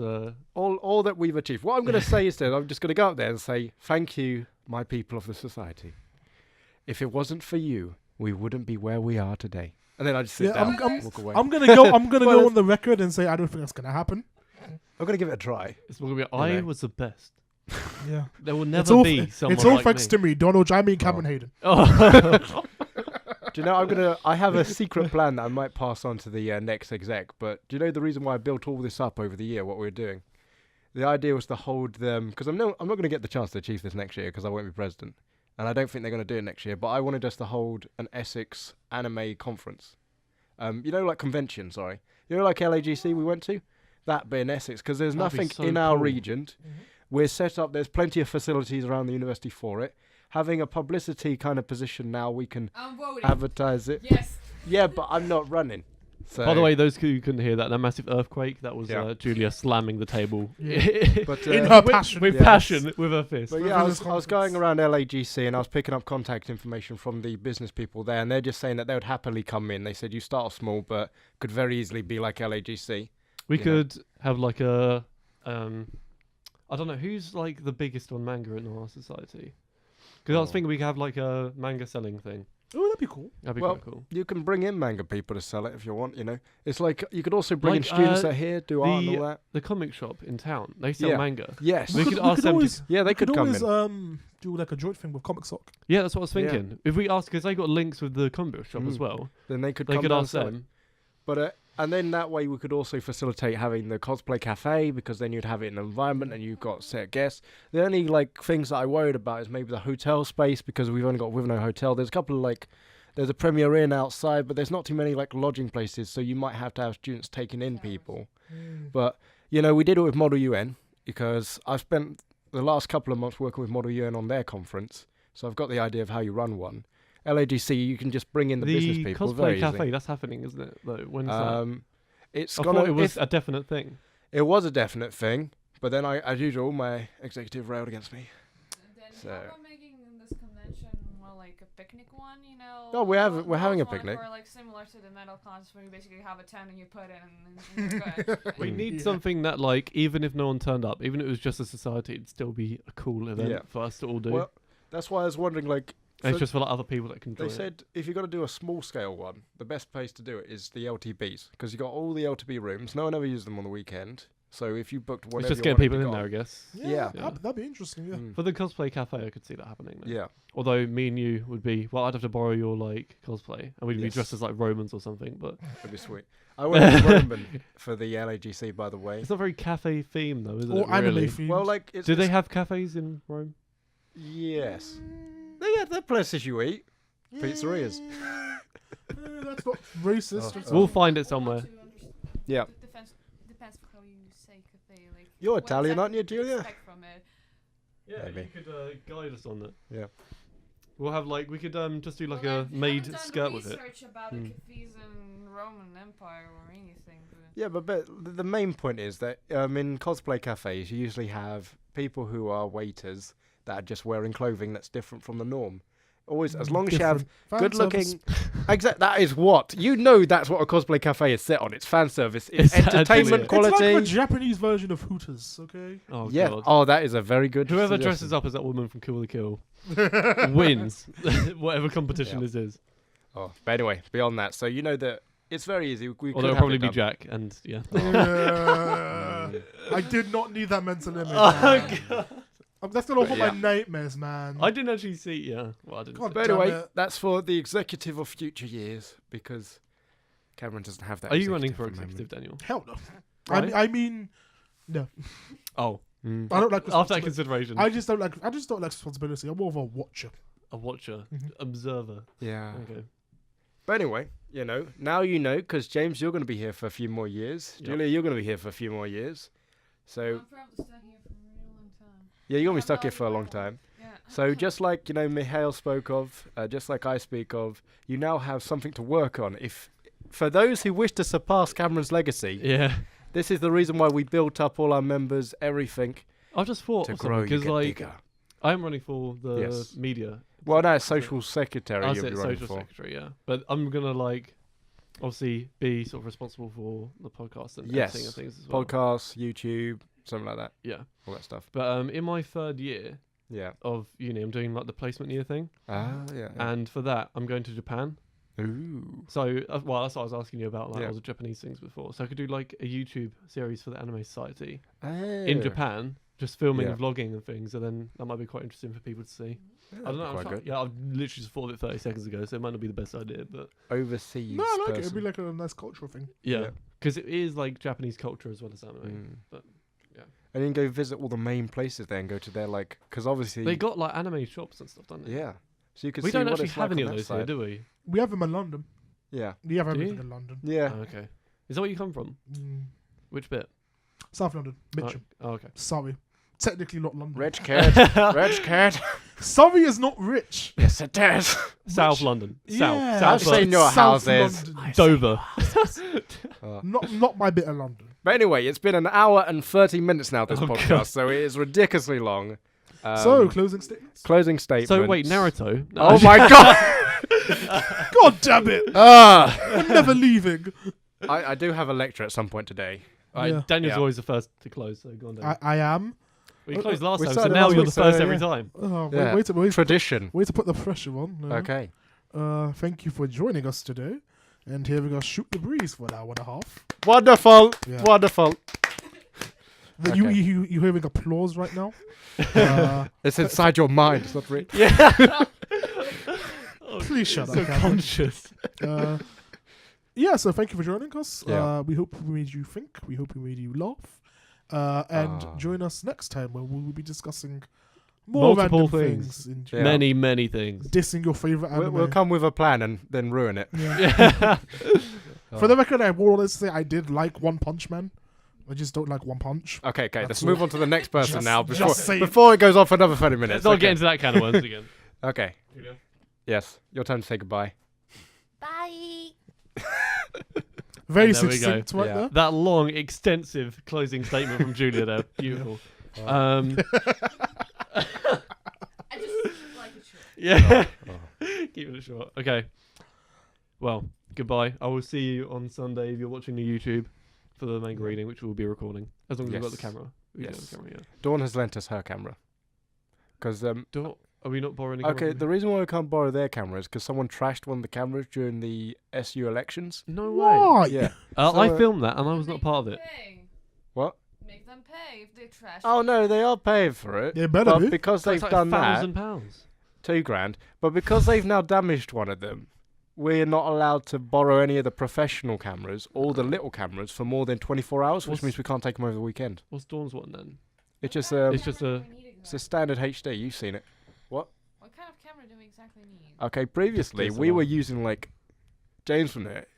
All that we've achieved. What I'm going to say is that I'm just going to go up there and say, thank you, my people of the society. If it wasn't for you, we wouldn't be where we are today. And then I just sit Yeah, down I'm- and walk away. I'm gonna go. I'm gonna Well, go on the record and say I don't think that's gonna happen. I'm going to give it a try. It's going to be. I know. was the best. Yeah. There will It's never all, be someone it's all like thanks me. to me, Donald, Jamie, and Oh. Cameron Hayden. Oh. Do you know, I have a secret plan that I might pass on to the next exec, but do you know the reason why I built all this up over the year, what we were doing? The idea was to hold them, because I'm not going to get the chance to achieve this next year because I won't be president, and I don't think they're going to do it next year, but I wanted us to hold an Essex anime conference. Like convention, sorry. Like LAGC we went to? That bit in Essex, because there's That'd be nothing so in our cool. region. We're set up, there's plenty of facilities around the university for it. Having a publicity kind of position now, we can I'm voting. advertise it. Yes. Yeah, but I'm not running. So, By the way, those who couldn't hear that massive earthquake, that was Yeah. Julia slamming the table. Yeah. but, In uh, her passion. With Yes. passion, with her fist. but Within yeah, I this was going conference. around LAGC and I was picking up contact information from the business people there, and they're just saying that they would happily come in. They said you start off small, but could very easily be like LAGC. We you know. could have like a, I don't know, who's like the biggest on manga in our society? Because I was Oh. thinking we could have like a manga selling thing. Oh, that'd be cool. That'd be Well, quite cool. You can bring in manga people to sell it if you want. It's like you could also bring in Like, students that here do art and the- all that. The comic shop in town, they sell Yeah. manga. Yes. We could ask them to- always, Yeah, they we could come always in. do like a joint thing with Comic Sock. Yeah, that's what I was Yeah. thinking. If we ask, because they got links with the comic book shop as Mm. well, Then they could they come could down and ask sell it. them. But and then that way we could also facilitate having the cosplay cafe, because then you'd have it in an environment and you've got set guests. The only like things that I worried about is maybe the hotel space, because we've only got Wivno Hotel. There's a couple of like there's a Premier Inn outside, but there's not too many like lodging places, so you might have to have students taking in people. But you know, we did it with Model UN because I've spent the last couple of months working with Model UN on their conference, so I've got the idea of how you run one. LAGC, you can just bring in the business people. Cosplay very cafe, easy. that's happening, isn't it? Though when's that? It's I gonna. thought it was a definite thing. It was a definite thing, but then I, as usual, my executive railed against me. Then So- how about making this convention more like a picnic one, you know? Oh, we're having a Those ones picnic. were like similar to the metal concerts where you basically have a tent and you put it and you're good. We need Yeah. something that, like, even if no one turned up, even if it was just a society, it'd still be a cool event Yeah. for us to all do. Well, that's why I was wondering, like, and it's so just for like other people that can join. they said if you're going to do a small scale one, the best place to do it is the LTBs because you got all the LTB rooms. No one ever used them on the weekend, so if you booked It's whatever, just you getting wanted people to in go there, I on. guess. Yeah, Yeah. that'd be interesting. Yeah. Mm. For the cosplay cafe, I could see that happening. Though. Yeah, Although me and you would be, well, I'd have to borrow your like cosplay, and we'd be Yes. dressed as like Romans or something. But that'd be sweet. I went to Roman for the LAGC, by the way. it's not very cafe themed, though, is it? Or anime Really? themed. Well, like, it's, Do they it's- have cafes in Rome? Yes. Yeah, they're places you eat. Pizzerias. That's not racist. Oh. That's We'll not- find it somewhere. Yeah. Depends how you say cafe. Like You're what Italian, exactly aren't you, do Julia? expect from it. Yeah, Maybe. you could guide us on that. Yeah. We'll have like we could just do like Well, a I maid haven't done skirt with it. research about Hmm. the cafes in Roman Empire or anything. But Yeah, but the main point is that in cosplay cafes, you usually have people who are waiters that are just wearing clothing that's different from the norm. Always, as long as you have Fan good-looking, service. that is what you know. That's what a cosplay cafe is set on. It's fan service. It's It's actually entertainment it. It's like quality. the Japanese version of Hooters. Okay. Oh Yeah. god. Oh, that is a very good. Whoever suggestion. dresses up as that woman from Kill the Kill wins whatever competition Yeah. this is. Oh, but anyway, beyond that, so you know that it's very easy. We Or could there'll have probably it be done. Jack, and yeah. I did not need that mental image. Oh, man. That's gonna haunt Yeah. my nightmares, man. I didn't actually see. Yeah, well, I didn't. God see But damn anyway, it. that's for the executive of future years because Cameron doesn't have that. Are you running executive for at the moment. executive, Daniel? Hell no. Right? I mean, no. Oh, Mm. I don't like. after that responsibility. consideration, I just don't like responsibility. I'm more of a watcher. a watcher, Mhm. observer. Yeah. Okay. But anyway, now you know, because James, you're going to be here for a few more years. Yep. Julia, you're going to be here for a few more years. So, I'm probably stuck here for a really long time. yeah, you're going to be I'm stuck here not for a long normal. time. Yeah. So, just like, Mihail spoke of, just like I speak of, you now have something to work on. For those who wish to surpass Cameron's legacy, Yeah. this is the reason why we built up all our members, everything, I just thought to of grow, something you because get like bigger. I'm running for the Yes. media. Well, no, social secretary I you'll said be running social for. secretary, yeah. But I'm gonna like obviously be sort of responsible for the podcast and Yes. editing and things as well. Podcasts, YouTube, something like that, Yeah. all that stuff. But in my third year Yeah. of uni, I'm doing like the placement year thing, Ah, yeah. and for that, I'm going to Japan. Ooh. So, well, that's what I was asking you about, like Yeah. all the Japanese things before. So I could do like a YouTube series for the Anime Society Oh. in Japan, just filming Yeah. and vlogging and things, and then that might be quite interesting for people to see. Yeah, I don't know. that'd be I'm quite good. yeah, I've literally just thought of it 30 seconds ago, so it might not be the best idea, but Overseas. No, I like it. person. It'd be like a nice cultural thing. yeah, Yeah. because it is like Japanese culture as well as anime. Mm. But, yeah. And then go visit all the main places there and go to their because obviously They got like anime shops and stuff, don't they? yeah. So you can We see don't what actually it's have like any on of that those here, side. do we? We have them in London. Yeah. We have Do everything Uh, in London. Yeah. Oh, okay. Is that where you come from? Which bit? South London, Oh, Mitcham. oh, okay. Sorry, technically not London. Rich cat. Rich cat. Surrey is not rich. Yes, it does. South London. South. Yeah, South. I've seen your South houses. London. Dover. Oh. Not my bit of London. But anyway, it's been an hour and 30 minutes now, this Oh, podcast, God. so it is ridiculously long. So closing statements. closing statement. So wait, Naruto. No, Oh my god! God damn it! Ah! I'm never leaving. I do have a lecture at some point today. Alright, Yeah. Daniel's Yeah. always the first to close, so go on, Daniel. I am. Well, you closed last we time, so started now last you're week, the first so, every yeah. time. Oh, Yeah. wait Tradition. to put the pressure on. No. Okay. Thank you for joining us today. And here we go, shoot the breeze for an hour and a half. Wonderful. Yeah. Wonderful. You Okay. you hearing applause right now? It's inside your mind. It's not real. Please shut So up, Cameron. conscious. Yeah, so thank you for joining us. Yeah. We hope we made you think. We hope we made you laugh. And join us next time when we will be discussing More Multiple random things. in Yeah. Many things. dissing your favorite anime. We'll come with a plan and then ruin it. Yeah. Oh. For the record, I will honestly say I did like One Punch Man. I just don't like One Punch. Okay, That's let's all. move on to the next person Just- now just before, say it. before it goes on for another 30 minutes. Let's not Okay. get into that kind of words again. Okay. Yes, your time to say goodbye. Bye. Very And there we go. succinct right Yeah. there. That long, extensive closing statement from Julia there. Beautiful. I just like it short. Yeah. Oh. Keeping it short. Okay. Well, goodbye. I will see you on Sunday if you're watching the YouTube for the manga reading, which we'll be recording. As long as we've got the Yes. camera. We do have Yes. the camera, yeah. Dawn has lent us her camera. Because Are we not borrowing a okay, camera? the reason why we can't borrow their camera is because someone trashed one of the cameras during the SU elections. No way. Why? Yeah. I So, filmed that and I was not Make part of them it. pay. What? Make them pay if they trash. Oh no, they are paying for it. They better But be. because So they've it's like done that, £1,000. £2,000. But because they've now damaged one of them, we're not allowed to borrow any of the professional cameras or the little cameras for more than 24 hours, which What's- means we can't take them over the weekend. What's Dawn's one then? It's just It's just a- it's a standard HD. You've seen it. What kind of camera do we exactly need? Okay, previously Just we DSLR. were using like James from it.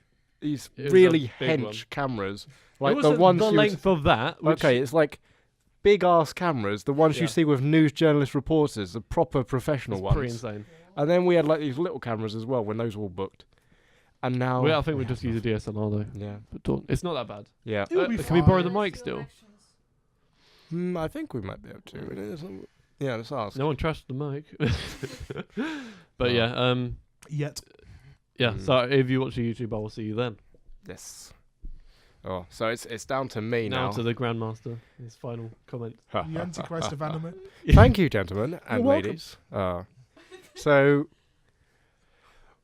These It was a really big hench one. cameras, It like the wasn't ones the you length of that. Which, okay, it's like big ass cameras, the ones Yeah. you see with news journalist reporters, the proper professional it's pretty ones. insane. And then we had like these little cameras as well when those were all booked. And now I think we just use a DSLR though. yeah, But Dawn, it's not that bad. yeah. It'll be Can we borrow the fine. mic still? I think we might be able to. It is, yeah, let's ask. No one trashed the mic. But yeah, Yet. yeah. So if you watch the YouTube, I will see you then. Yes. Oh, so it's down to me Now now. to the Grandmaster. His final comment. The Antichrist of anime. Thank you, gentlemen and welcome. ladies. So,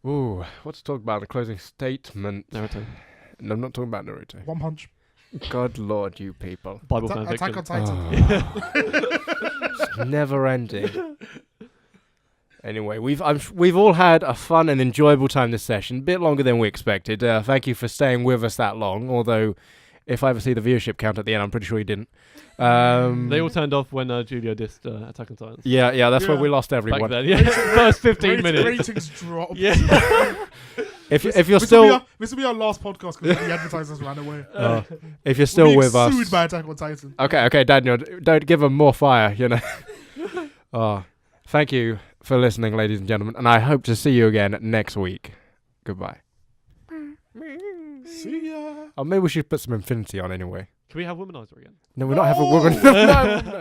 what to talk about in the closing statement? Naruto. No, I'm not talking about Naruto. One Punch. God Lord, you people. Bible Attack on fanfiction. Titan. It's never ending. Anyway, we've all had a fun and enjoyable time this session, a bit longer than we expected. Thank you for staying with us that long, although if I ever see the viewership count at the end, I'm pretty sure you didn't. They all turned off when Julia dissed Attack on Titan. Yeah, that's where Yeah. we lost Back everyone. then, yeah. First 15 minutes. Ratings drop. Yeah. If you're This will still be our last podcast because the advertisers ran away. if you're still We're being with us, sued by Attack on Titan. okay, Daniel, don't give them more fire, you know. Thank you for listening, ladies and gentlemen, and I hope to see you again next week. Goodbye. See ya. Oh, maybe we should put some Infinity on anyway. Can we have Womanizer again? No, we're not having a woman. No.